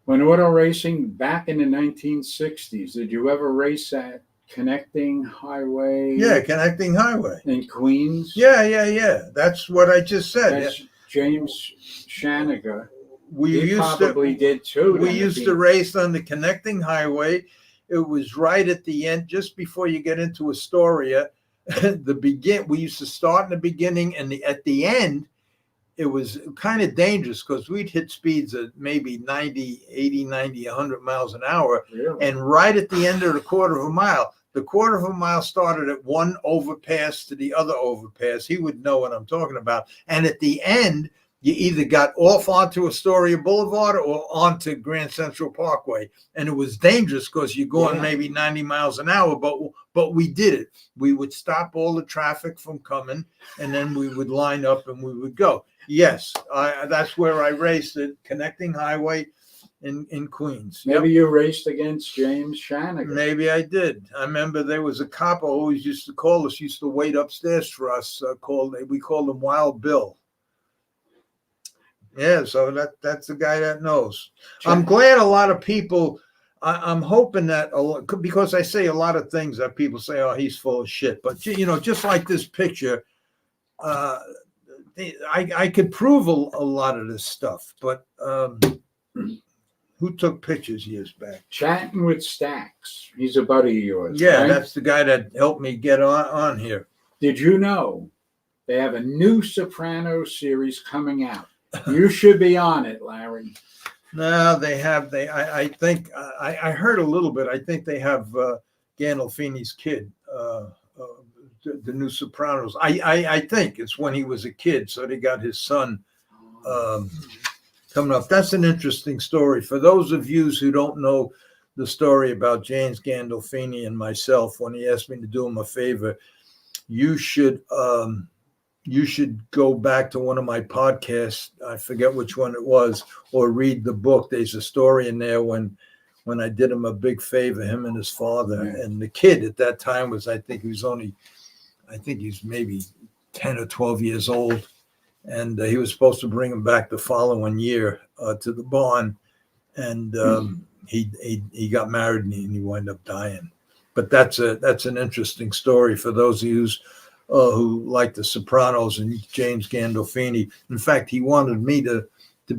When auto racing back in the 1960s, did you ever race at Connecting Highway? Yeah, Connecting Highway. In Queens? Yeah. That's what I just said. That's James Shaniger. We He used probably did too. We used to race on the Connecting Highway. It was right at the end, just before you get into Astoria. We used to start in the beginning, and at the end, it was kind of dangerous because we'd hit speeds of maybe 80, 90, 100 miles an hour. Really? And right at the end of the quarter of a mile, the quarter of a mile started at one overpass to the other overpass. He would know what I'm talking about. And at the end, you either got off onto Astoria Boulevard or onto Grand Central Parkway. And it was dangerous because you're going maybe 90 miles an hour, but we did it. We would stop all the traffic from coming, and then we would line up and we would go. Yes, that's where I raced at Connecting Highway in Queens. Maybe you raced against James Shaniger. Maybe I did. I remember there was a cop who always used to call us, used to wait upstairs for us. We called him Wild Bill. Yeah, so that's the guy that knows. I'm glad a lot of people, I'm hoping that, because I say a lot of things that people say, oh, he's full of shit. But, just like this picture, I could prove a lot of this stuff. But who took pictures years back? Chatting with Stax. He's a buddy of yours. Yeah, right? that's the guy that helped me get on here. Did you know they have a new Sopranos series coming out? You should be on it, Larry. No, they have. I think I heard a little bit. I think they have Gandolfini's kid, the new Sopranos. I think it's when he was a kid, so they got his son coming up. That's an interesting story. For those of you who don't know the story about James Gandolfini and myself, when he asked me to do him a favor, you should go back to one of my podcasts. I forget which one it was, or read the book. There's a story in there when I did him a big favor, him and his father. Yeah. And the kid at that time was, I think he's maybe 10 or 12 years old. And he was supposed to bring him back the following year to the barn. And he got married and he wound up dying. But that's an interesting story for those of you who like the Sopranos and James Gandolfini. In fact, he wanted me to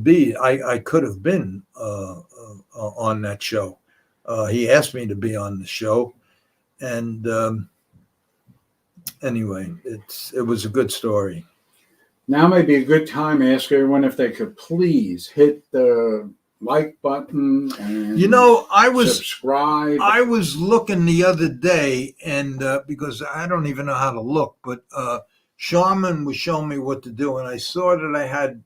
be. I could have been on that show. He asked me to be on the show, and anyway, it was a good story. Now may be a good time to ask everyone if they could please hit the like button and subscribe. I was looking the other day, and because I don't even know how to look, but Sharman was showing me what to do, and I saw that I had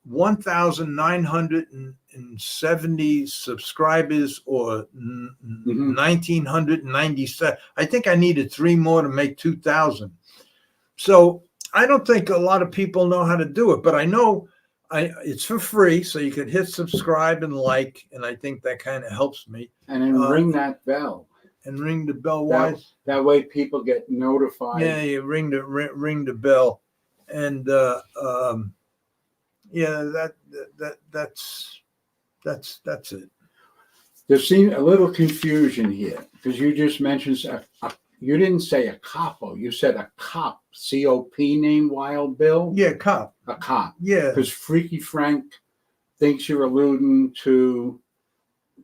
1,970 subscribers, or 1,997. I think I needed 3 more to make 2,000. So I don't think a lot of people know how to do it, but I know it's for free, so you could hit subscribe and like, and I think that kind of helps me. And then ring that bell. And ring the bell. Why? That way people get notified. Yeah, you ring the bell, and yeah, that's it. There seems a little confusion here because you just mentioned you didn't say a capo. You said a cop, C-O-P named Wild Bill? Yeah, cop. A cop. Yeah. Because Freaky Frank thinks you're alluding to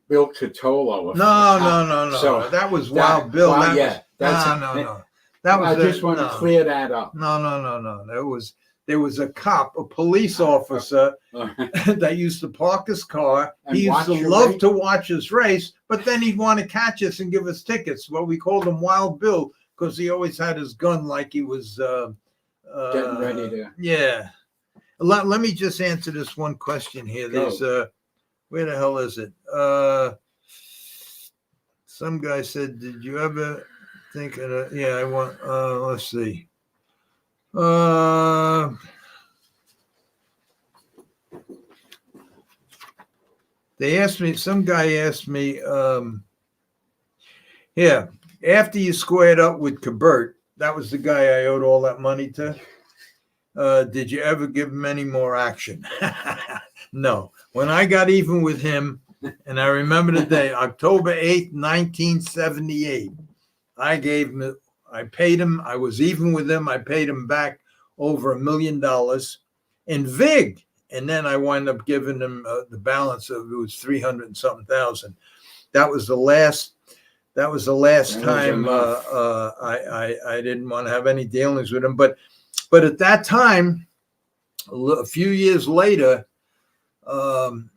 Bill Catolo. No. So that was Wild Bill. No. That was. I just want to clear that up. No. There was a cop, a police officer that used to park his car. And he used to love to watch us race, but then he'd want to catch us and give us tickets. Well, we called him Wild Bill because he always had his gun like he was getting ready to. Yeah. Let me just answer this one question here. There's where the hell is it? Some guy said, "Did you ever think of it?" Yeah, I want. Let's see. They asked me, some guy asked me, after you squared up with Cabert, that was the guy I owed all that money to. Did you ever give him any more action? No. When I got even with him, and I remember the day, October 8th, 1978, I paid him. I was even with him. I paid him back over $1 million in VIG. And then I wound up giving him the balance of, it was 300 and something thousand. That was the last time I didn't want to have any dealings with him. But at that time, a few years later, John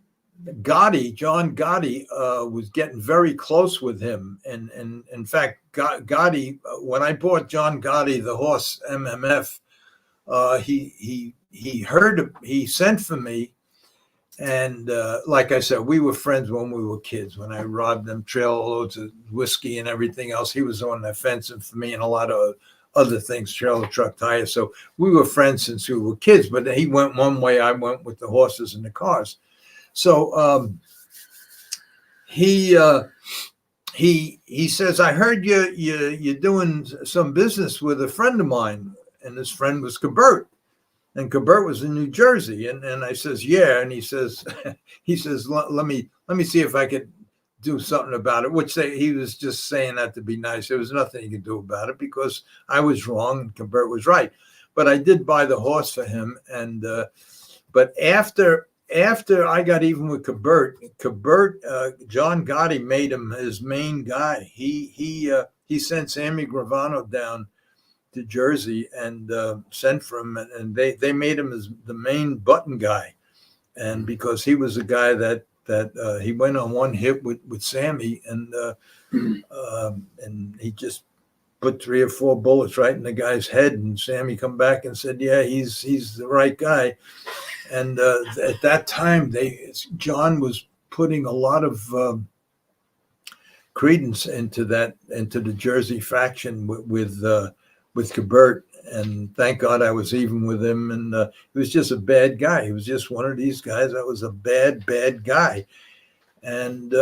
Gotti was getting very close with him. And in fact, Gotti, when I bought John Gotti, the horse MMF, he sent for me. And like I said, we were friends when we were kids. When I robbed them trailer loads of whiskey and everything else, he was on the fencing for me and a lot of other things, trailer truck tires. So we were friends since we were kids, but he went one way, I went with the horses and the cars. So he says, I heard you're doing some business with a friend of mine, and this friend was Cabert, and Cabert was in New Jersey, and I says, yeah, and he says let me see if I could do something about it, which he was just saying that to be nice. There was nothing he could do about it because I was wrong and Cabert was right. But I did buy the horse for him, and but after I got even with Cabert, John Gotti made him his main guy. He sent Sammy Gravano down to Jersey and sent for him, and they made him as the main button guy. and because he was a guy that he went on one hit with Sammy, and he just put 3 or 4 bullets right in the guy's head, and Sammy come back and said, "Yeah, he's the right guy." And at that time, John was putting a lot of credence into the Jersey faction with Cabert, and thank God I was even with him. And he was just a bad guy. He was just one of these guys that was a bad guy. And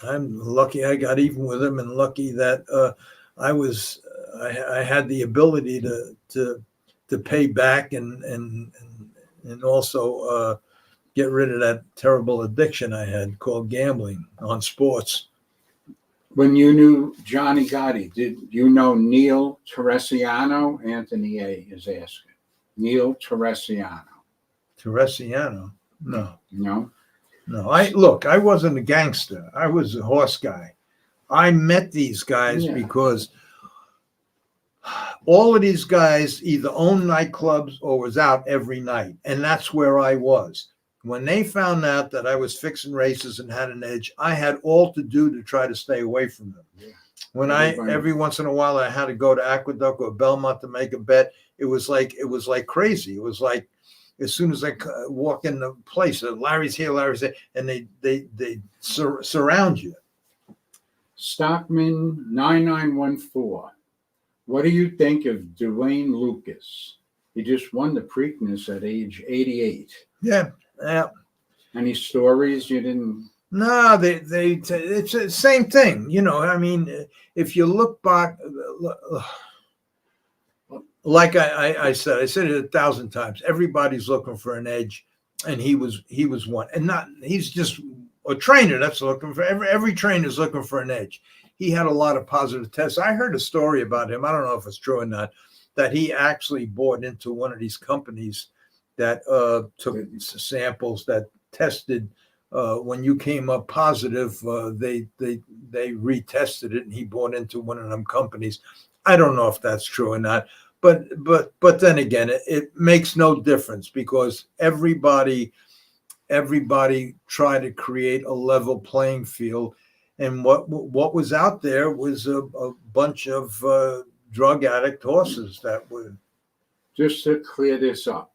I'm lucky I got even with him, and lucky that I had the ability to pay back and also get rid of that terrible addiction I had called gambling on sports. When you knew Johnny Gotti, did you know Neil Teresiano? Anthony A. is asking. Neil Teresiano. Teresiano? No. No? No. I wasn't a gangster. I was a horse guy. I met these guys because all of these guys either owned nightclubs or was out every night. And that's where I was. When they found out that I was fixing races and had an edge, I had all to do to try to stay away from them. Yeah. When every once in a while I had to go to Aqueduct or Belmont to make a bet, it was like crazy. It was like as soon as I walk in the place, Larry's here, and they surround you. Stockman 9914. What do you think of Dwayne Lucas? He just won the Preakness at age 88. Yeah. Any stories you didn't? No, it's the same thing. You know, I mean, if you look back, like I said it 1,000 times. Everybody's looking for an edge, and he was one. And he's just a trainer that's looking for every trainer's looking for an edge. He had a lot of positive tests. I heard a story about him. I don't know if it's true or not, that he actually bought into one of these companies that took samples that tested when you came up positive. They retested it, and he bought into one of them companies. I don't know if that's true or not, but then again, it makes no difference because everybody tried to create a level playing field, and what was out there was a bunch of drug addict horses that were. Just to clear this up,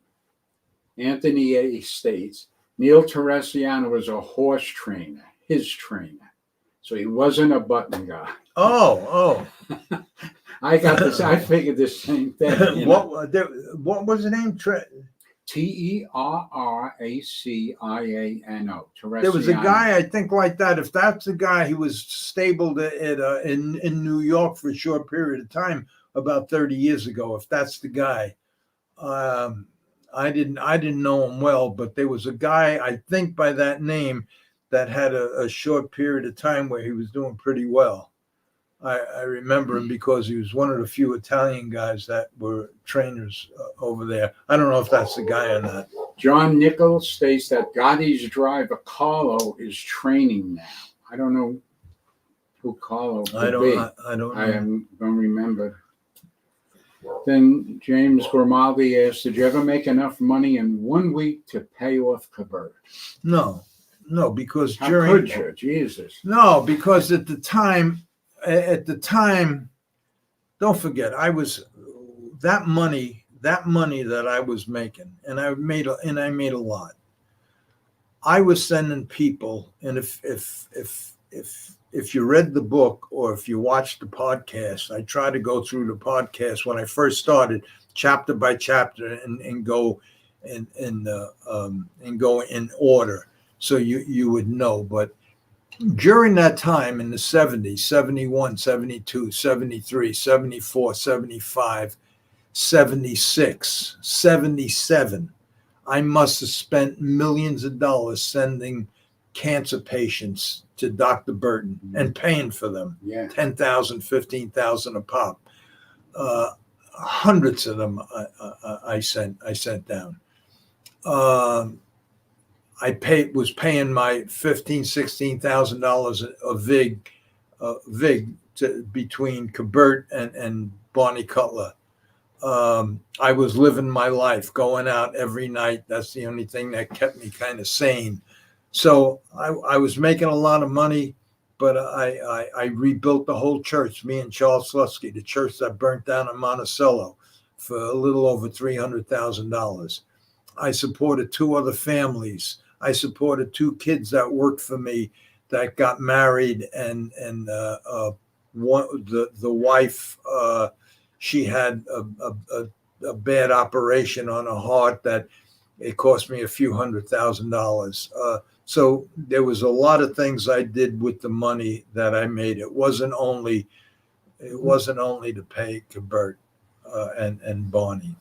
Anthony A. states Neil Teresiano was a horse trainer, his trainer. So he wasn't a button guy. Oh. I got this. I figured the same thing. What was the name? Terraciano. There was a guy, I think, like that. If that's the guy, he was stabled in New York for a short period of time about 30 years ago. If that's the guy. I didn't know him well, but there was a guy, I think by that name, that had a short period of time where he was doing pretty well. I remember him because he was one of the few Italian guys that were trainers over there. I don't know if that's the guy or not. John Nichols states that Gotti's driver Carlo is training now. I don't know who Carlo could be. I don't know. I don't remember. Then James Grimaldi asked, did you ever make enough money in 1 week to pay off Cabert? No, because How could you? Jesus. No, because at the time, don't forget, I was that money that I was making, and I made a lot. I was sending people, and if you read the book or if you watched the podcast, I try to go through the podcast when I first started, chapter by chapter, and go and go in order, so you would know. But during that time in the 70s, 71, 72, 73, 74, 75, 76, 77, I must have spent millions of dollars sending cancer patients to Dr. Burton and paying for them. Yeah. 10,000, 15,000 a pop. Hundreds of them I sent down. I was paying my $15,000-$16,000 a vig between Cabert and Barney Cutler. I was living my life, going out every night. That's the only thing that kept me kind of sane. So I was making a lot of money, but I rebuilt the whole church, me and Charles Slusky, the church that burnt down in Monticello, for a little over $300,000. I supported 2 other families. I supported 2 kids that worked for me that got married, and one, the wife, she had a bad operation on her heart that it cost me a few $100,000. So there was a lot of things I did with the money that I made. It wasn't only to pay Bert and Barney.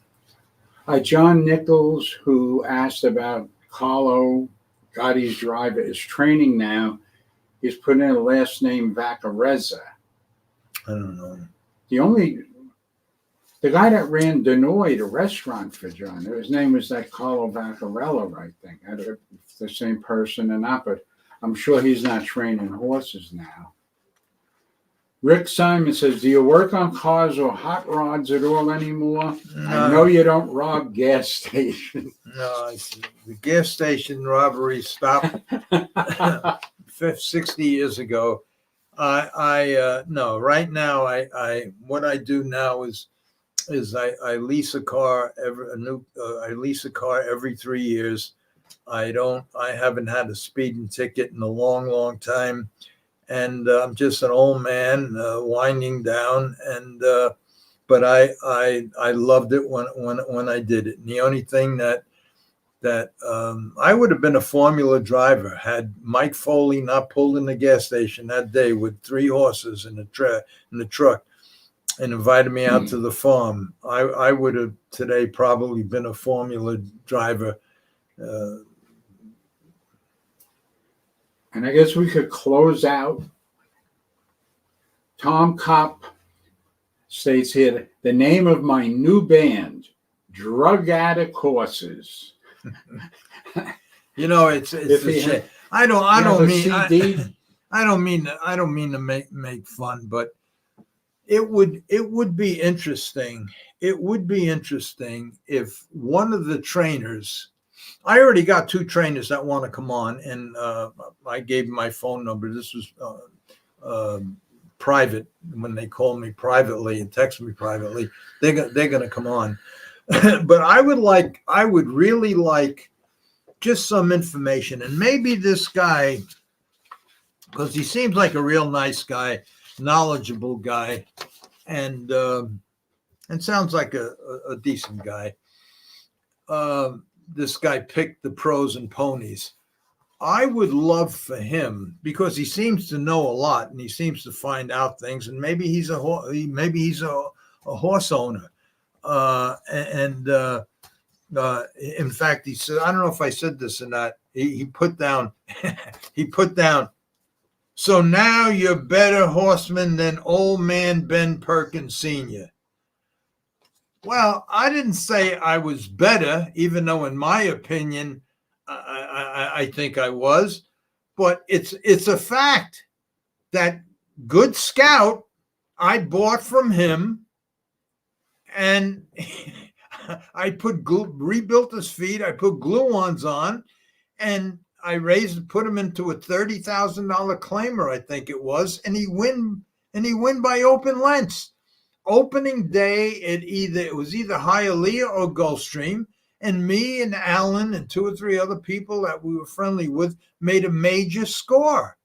John Nichols, who asked about Carlo Gotti's driver, is training now. He's put in a last name Vaccarezza. I don't know. The guy that ran Denoy, the restaurant for John, his name was that Carlo Vaccarello, I think. I don't know if it's the same person or not, but I'm sure he's not training horses now. Rick Simon says, do you work on cars or hot rods at all anymore? No. I know you don't rob gas stations. No, the gas station robbery stopped 60 years ago. No, right now what I do now is I lease a car I lease a car every 3 years. I haven't had a speeding ticket in a long time, and I'm just an old man winding down, and but I loved it when I did it. And the only thing that I would have been a Formula driver had Mike Foley not pulled in the gas station that day with 3 horses in the truck and invited me out to the farm. I would have today probably been a Formula driver. And I guess we could close out. Tom Kopp states here, the name of my new band, Drug Addict Horses. You know, it's a shame. I don't mean to make fun, but it would be interesting. It would be interesting if one of the trainers, I already got 2 trainers that want to come on, and I gave my phone number. This was private. When they call me privately and text me privately, they're going to come on. But I would really like just some information, and maybe this guy, because he seems like a real nice guy, knowledgeable guy, and sounds like a decent guy. This guy picked the pros and ponies. I would love for him, because he seems to know a lot and he seems to find out things, and maybe he's a horse owner. In fact, he said, I don't know if I said this or not. He put down, so now you're better horseman than old man Ben Perkins Sr. Well, I didn't say I was better, even though in my opinion, I think I was, but it's a fact that Good Scout, I bought from him, and I rebuilt his feet. I put glue-ons on, and I put him into a $30,000 claimer, I think it was, and he win by open lengths. Opening day, it was either Hialeah or Gulfstream, and me and Alan and 2 or 3 other people that we were friendly with made a major score.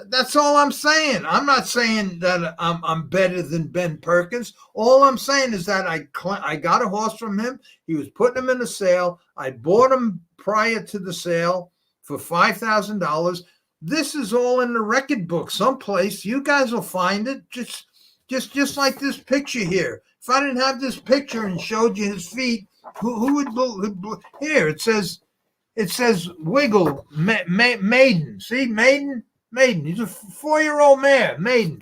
That's all I'm saying. I'm not saying that I'm better than Ben Perkins. All I'm saying is that I got a horse from him. He was putting him in a sale. I bought him prior to the sale for $5,000. This is all in the record book someplace. You guys will find it. Just like this picture here. If I didn't have this picture and showed you his feet, who would here? It says Wiggle Maiden. See, Maiden. He's a 4-year-old mare, Maiden.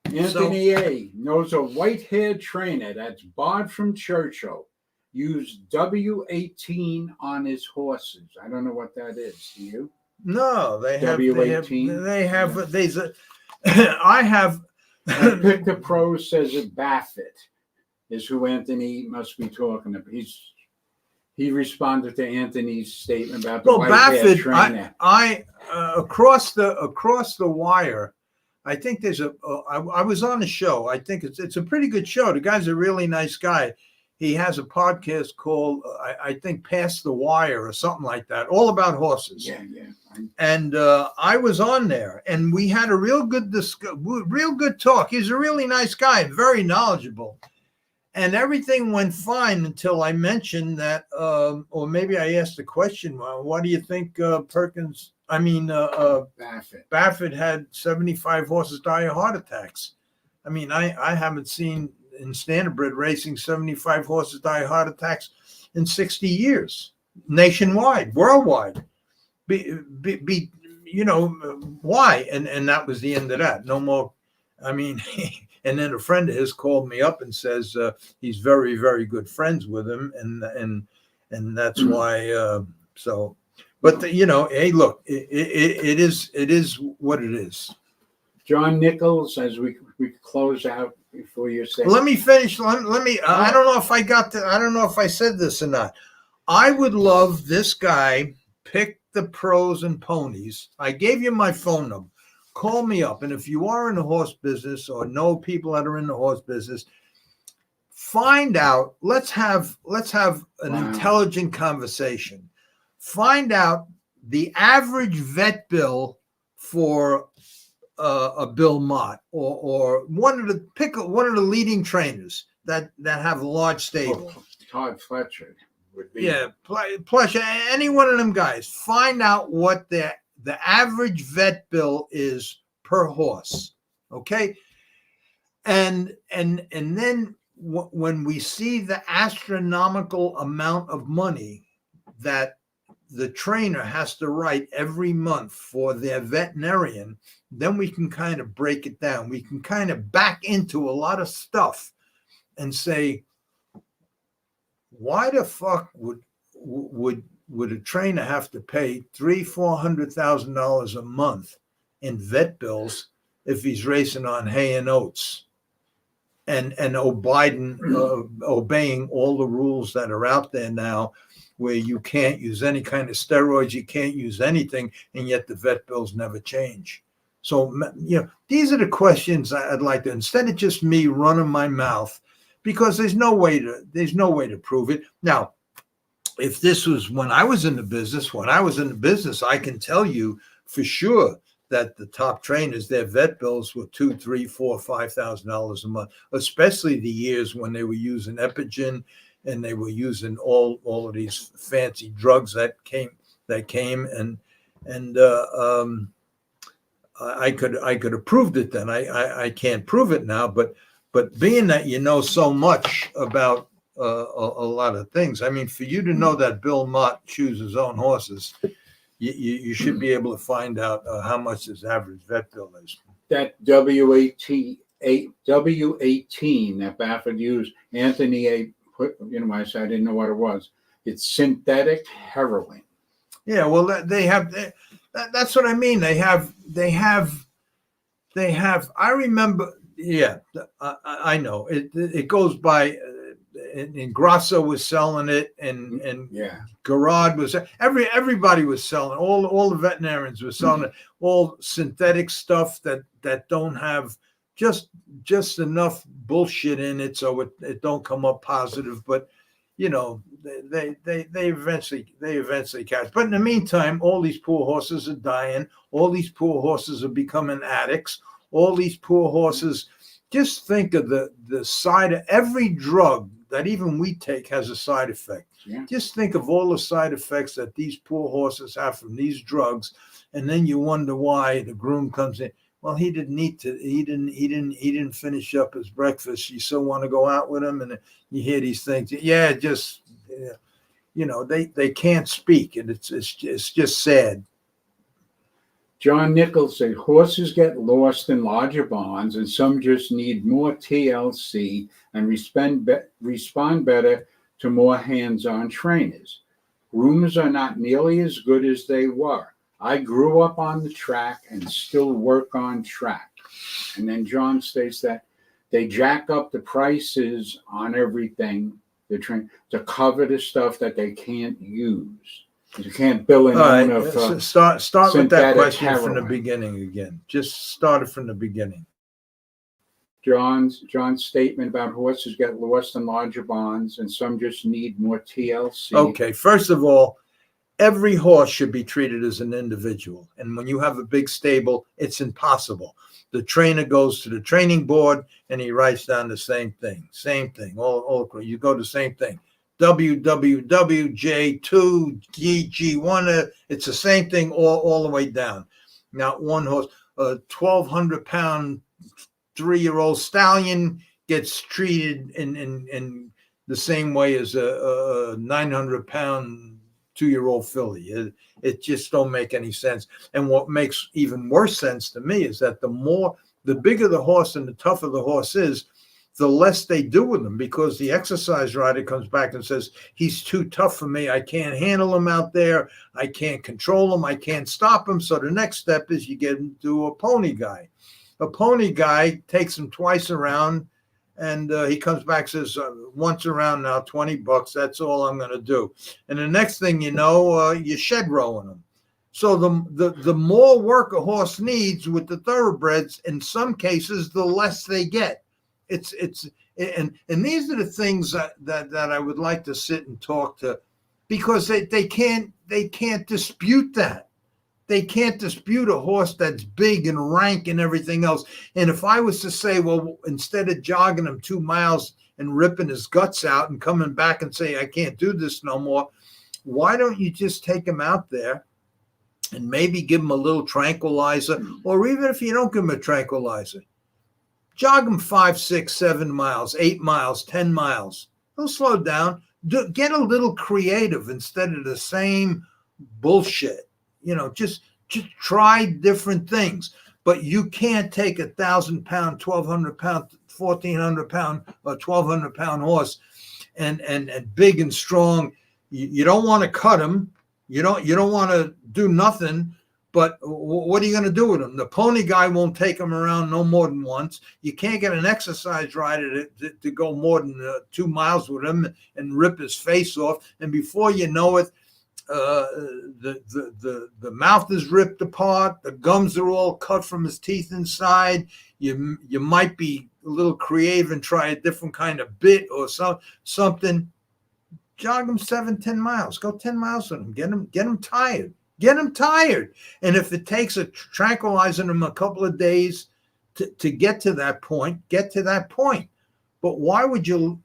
Anthony A. knows a white-haired trainer that's barred from Churchill. Used W18 on his horses. I don't know what that is. Do you? No, they have W18. I have Pick the Pros says that Baffett is who Anthony must be talking about. He responded to Anthony's statement about the Well, white-haired Baffett, trainer. I across the wire. I think there's I was on the show. I think it's a pretty good show. The guy's a really nice guy. He has a podcast called I think Past the Wire or something like that, all about horses. Yeah. And I was on there, and we had a real good talk. He's a really nice guy, very knowledgeable. And everything went fine until I mentioned that, or maybe I asked the question, well, what do you think Baffett had 75 horses die of heart attacks? I mean, I haven't seen in standardbred racing 75 horses die of heart attacks in 60 years, nationwide, worldwide. Why? And that was the end of that. No more. I mean, and then a friend of his called me up and says he's very, very good friends with him, and that's why. But hey, look, it is what it is. John Nichols, as we close out before you say. Let me finish. Let me. I don't know if I got to. I don't know if I said this or not. I would love this guy pick the Pros and Ponies. I gave you my phone number. Call me up, and if you are in the horse business or know people that are in the horse business, find out. Let's have an intelligent conversation. Find out the average vet bill for a Bill Mott or one of the leading trainers that have a large stable. Todd Fletcher would be. Yeah, plus any one of them guys. Find out what the average vet bill is per horse. Okay, and then when we see the astronomical amount of money that the trainer has to write every month for their veterinarian, then we can kind of break it down. We can kind of back into a lot of stuff and say, why the fuck would a trainer have to pay $300,000-$400,000 a month in vet bills if he's racing on hay and oats and obeying all the rules that are out there now, where you can't use any kind of steroids, you can't use anything, and yet the vet bills never change. So, these are the questions I'd like to, instead of just me running my mouth, because there's no way to prove it. Now, if this was when I was in the business, I can tell you for sure that the top trainers, their vet bills were $2,000, $3,000, $4,000, $5,000 a month, especially the years when they were using Epigen and they were using all of these fancy drugs that came and I could have proved it then. I can't prove it now, but being that you know so much about a lot of things, I mean, for you to know that Bill Mott chews his own horses, you should be able to find out how much his average vet bill is. That W18 that Baffett used, Anthony put, I said I didn't know what it was. It's synthetic heroin. Yeah, well, they have. That's what I mean. They have. I remember. Yeah, I know. It goes by. And Grasso was selling it, and Garrod was. Everybody was selling. All the veterinarians were selling it. All synthetic stuff that don't have just enough bullshit in it, so it don't come up positive. But they eventually catch. But in the meantime, all these poor horses are dying. All these poor horses are becoming addicts. All these poor horses. Just think of the side of every drug that even we take has a side effect. Yeah. Just think of all the side effects that these poor horses have from these drugs, and then you wonder why the groom comes in. Well, he didn't eat to. He didn't finish up his breakfast. You still want to go out with him, and you hear these things. Yeah, just they can't speak, and it's just sad. John Nichols said horses get lost in larger barns, and some just need more TLC and respond better to more hands-on trainers. Groomers are not nearly as good as they were. I grew up on the track and still work on track. And then John states that they jack up the prices on everything to cover the stuff that they can't use. You can't bill an All right, owner for start with that synthetic question from the heroin. beginning again. Just start it from the beginning. John's statement about horses get lost in larger bonds and some just need more TLC. Okay, first of all, every horse should be treated as an individual. And when you have a big stable, it's impossible. The trainer goes to the training board and he writes down the same thing. All you go to the same thing. WWWJ2 GG1. It's the same thing all the way down. Not one horse. A 1,200-pound 3-year-old stallion gets treated in the same way as a 900-pound 2-year-old filly. It just don't make any sense. And what makes even worse sense to me is that the bigger the horse and the tougher the horse is, the less they do with them, because the exercise rider comes back and says, he's too tough for me. I can't handle him out there. I can't control him. I can't stop him. So the next step is you get him to a pony guy. A pony guy takes him twice around, and he comes back and says, once around now, $20. That's all I'm going to do. And the next thing you know, you're shed rowing him. So the more work a horse needs with the thoroughbreds, in some cases, the less they get. And these are the things that I would like to sit and talk to, because they can't dispute that. They can't dispute a horse that's big and rank and everything else. And if I was to say, well, instead of jogging him 2 miles and ripping his guts out and coming back and say, I can't do this no more, why don't you just take him out there and maybe give him a little tranquilizer? Or even if you don't give him a tranquilizer, jog him 5, 6, 7 miles, 8 miles, 10 miles. He'll slow down. Get a little creative instead of the same bullshit. Just try different things. But you can't take 1,000-pound, 1,200-pound, 1,400-pound, or 1,200-pound horse and big and strong. You don't want to cut him. You don't want to do nothing. But what are you going to do with him? The pony guy won't take him around no more than once. You can't get an exercise rider to go more than 2 miles with him and rip his face off. And before you know it, the mouth is ripped apart. The gums are all cut from his teeth inside. You might be a little creative and try a different kind of bit or something. Jog him 7, 10 miles. Go 10 miles with him. Get him tired. Get him tired. And if it takes tranquilizing him a couple of days to get to that point, get to that point. But why would you?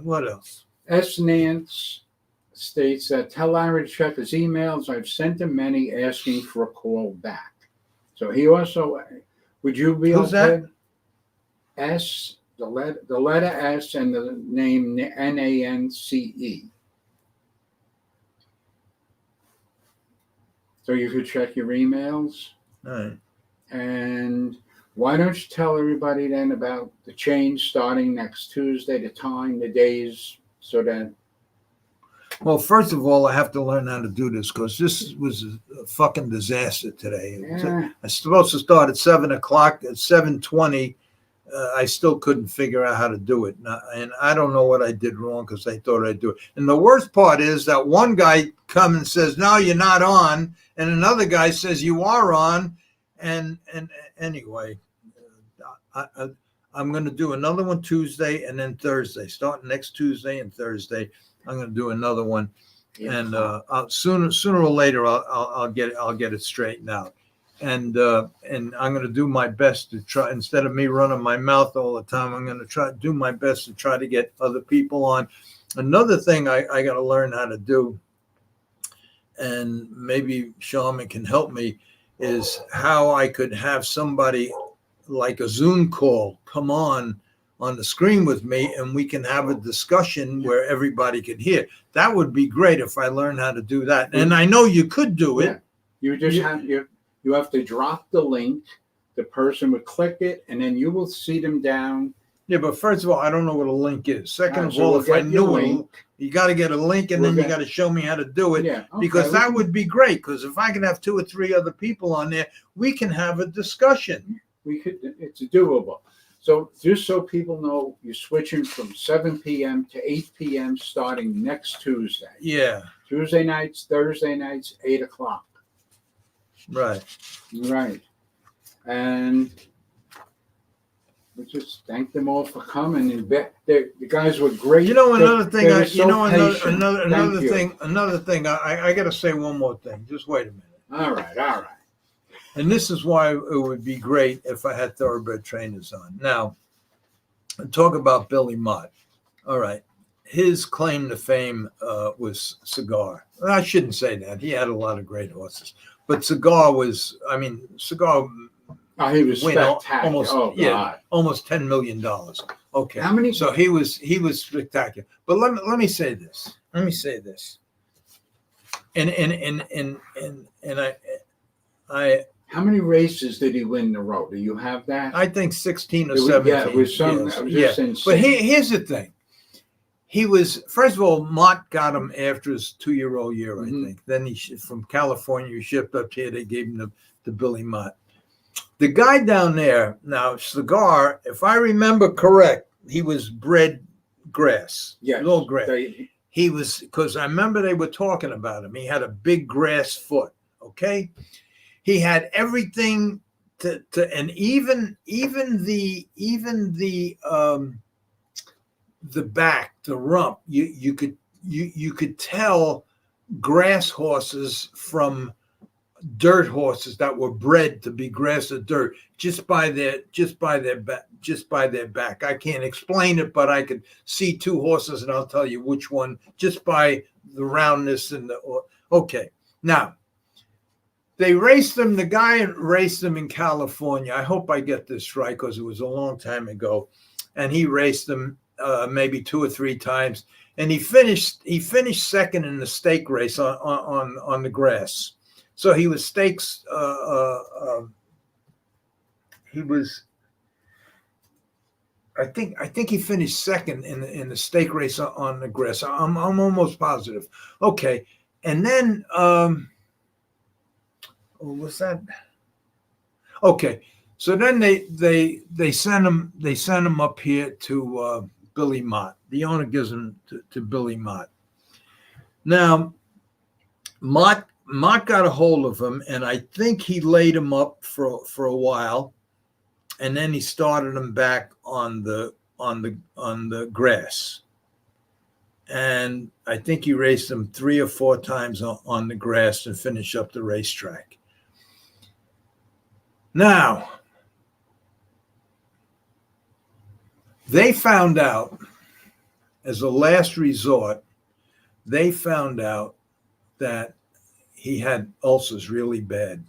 What else? S. Nance states that tell Larry to check his emails. I've sent him many asking for a call back. So he also, would you be Who's okay? that? S, the letter S and the name NANCE. So you could check your emails. All right. And why don't you tell everybody then about the change starting next Tuesday, the time, the days, so that. Well, first of all, I have to learn how to do this, because this was a fucking disaster today. Yeah. I was supposed to start at 7 o'clock. At 7:20, I still couldn't figure out how to do it. And I don't know what I did wrong, because I thought I'd do it. And the worst part is that one guy comes and says, no, you're not on. And another guy says, you are on. And anyway, I'm going to do another one Tuesday and then Thursday. Starting next Tuesday and Thursday, I'm going to do another one. And sooner or later, I'll get it straightened out. And I'm going to do my best to try, instead of me running my mouth all the time, I'm going to do my best to try to get other people on. Another thing I got to learn how to do, and maybe Sharman can help me, is how I could have somebody like a Zoom call come on the screen with me, and we can have a discussion where everybody could hear. That would be great if I learned how to do that. And I know you could do it. You just you have to drop the link. The person would click it, and then you will see them down Yeah, but first of all, I don't know what a link is. Second of So all, we'll if I get knew you a it, link. you got to get a link, and We'll then you get- got to show me how to do it. Yeah, okay, Because we that can- would be great. Because if I can have 2 or 3 other people on there, we can have a discussion. we could. It's doable. So just so people know, you're switching from 7 p.m. to 8 p.m. starting next Tuesday. Yeah, Tuesday nights, Thursday nights, 8 o'clock. right. Right. And we just thank them all for coming. And the guys were great. You know, another thing. They were so patient. Another Thank you. thing. Another thing. I got to say one more thing. Just wait a minute. All right. And this is why it would be great if I had thoroughbred trainers on. Now, talk about Billy Mott. All right. His claim to fame was Cigar. Well, I shouldn't say that. He had a lot of great horses. But Cigar was, Cigar Oh, he was win spectacular. almost $10 million. Okay. How many? So he was spectacular. But let me say this. And I How many races did he win in a row? Do you have that? I think 16 or It was- 17. Yeah, it was some. Yes. It was Yeah. just insane. But here's the thing. He was, first of all, Mott got him after his 2-year-old year, I Mhm. think. Then from California, he shipped up here. They gave him the Billy Mott. The guy down there, now, Cigar, if I remember correct, he was bred grass. Yes. Little grass. They- He was, because I remember they were talking about him. He had a big grass foot, okay? He had everything and even the back, the rump, you could tell grass horses from dirt horses that were bred to be grass or dirt just by their back. I can't explain it, but I could see 2 horses and I'll tell you which one just by the roundness and okay. Now, they raced them. The guy raced them in California. I hope I get this right because it was a long time ago. And he raced them maybe 2 or 3 times. And he finished second in the stake race on the grass. So he was stakes. He was. I think he finished second in the stake race on the grass. I'm almost positive. Okay, and then what's that? Okay, so then they sent him up here to Billy Mott. The owner gives him to Billy Mott. Now, Mott got a hold of him, and I think he laid him up for a while, and then he started him back on the grass. And I think he raced him 3 or 4 times on the grass and finished up the racetrack. Now, they found out, as a last resort, they found out that he had ulcers really bad.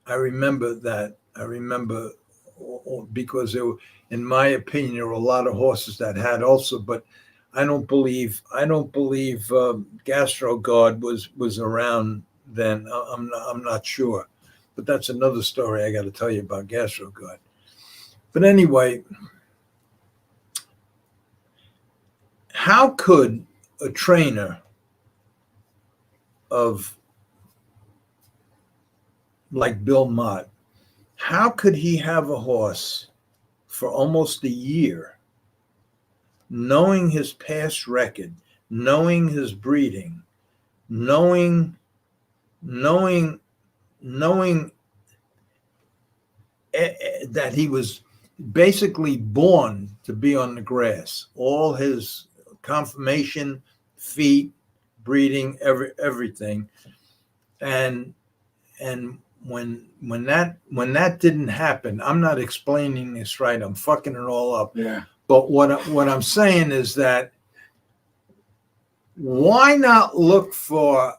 I remember that. I remember because there were, in my opinion, there were a lot of horses that had ulcer, but I don't believe GastroGuard was around then. I'm not sure, but that's another story I got to tell you about GastroGuard. But anyway, how could a trainer of like Bill Mott, how could he have a horse for almost a year, knowing his past record, knowing his breeding, knowing that he was basically born to be on the grass, all his conformation, feet, breeding, everything, and when that didn't happen, I'm not explaining this right. I'm fucking it all up. Yeah. But what I'm saying is that why not look for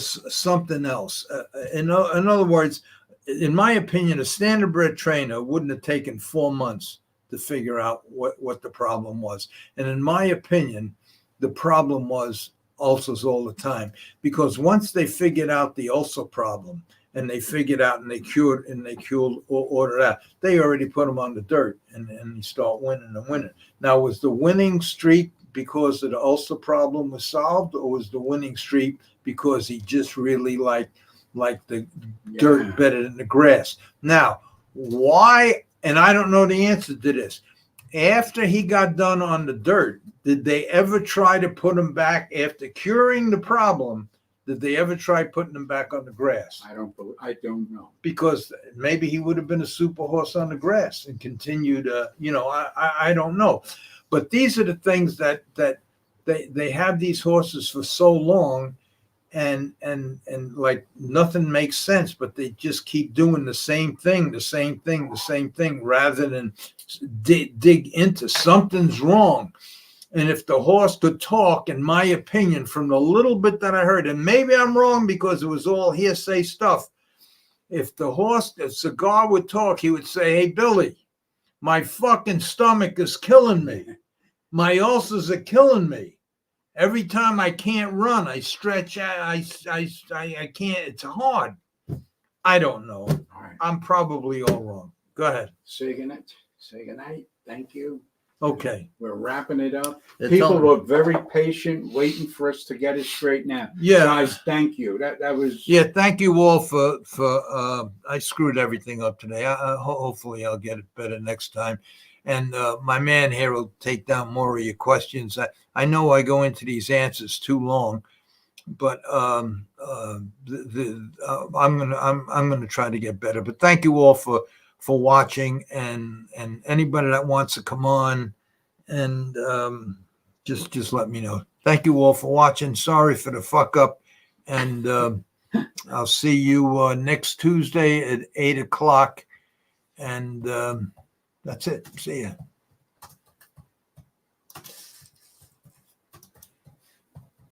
something else? In other words, in my opinion, a standardbred trainer wouldn't have taken 4 months to figure out what the problem was. And in my opinion, the problem was ulcers all the time, because once they figured out the ulcer problem and they figured out and they cured or ordered out. They already put him on the dirt and he start winning and winning. Now, was the winning streak because of the ulcer problem was solved, or was the winning streak because he just really liked the dirt better than the grass? Now, why? And I don't know the answer to this. After he got done on the dirt, did they ever try to put him back after curing the problem? Did they ever try putting him back on the grass? I don't know. Because maybe he would have been a super horse on the grass and continued. I don't know. But these are the things that they have these horses for so long, and like nothing makes sense, but they just keep doing the same thing, rather than dig into something's wrong. And if the horse could talk, in my opinion, from the little bit that I heard, and maybe I'm wrong because it was all hearsay stuff, if Cigar would talk, he would say, "Hey, Billy, my fucking stomach is killing me. My ulcers are killing me. Every time I can't run, I stretch out. I can't. It's hard." I don't know. All right. I'm probably all wrong. Go ahead. Say goodnight. Say goodnight. Thank you. Okay. We're wrapping it up. It's People on. were very patient, waiting for us to get it straight now. Yeah. Guys, thank you. That was. Yeah, thank you all for I screwed everything up today. Hopefully I'll get it better next time. And my man here will take down more of your questions. I know I go into these answers too long, but I'm gonna try to get better. But thank you all for watching, and anybody that wants to come on and just let me know. Thank you all for watching. Sorry for the fuck up, and I'll see you next Tuesday at 8 o'clock, and that's it. See ya.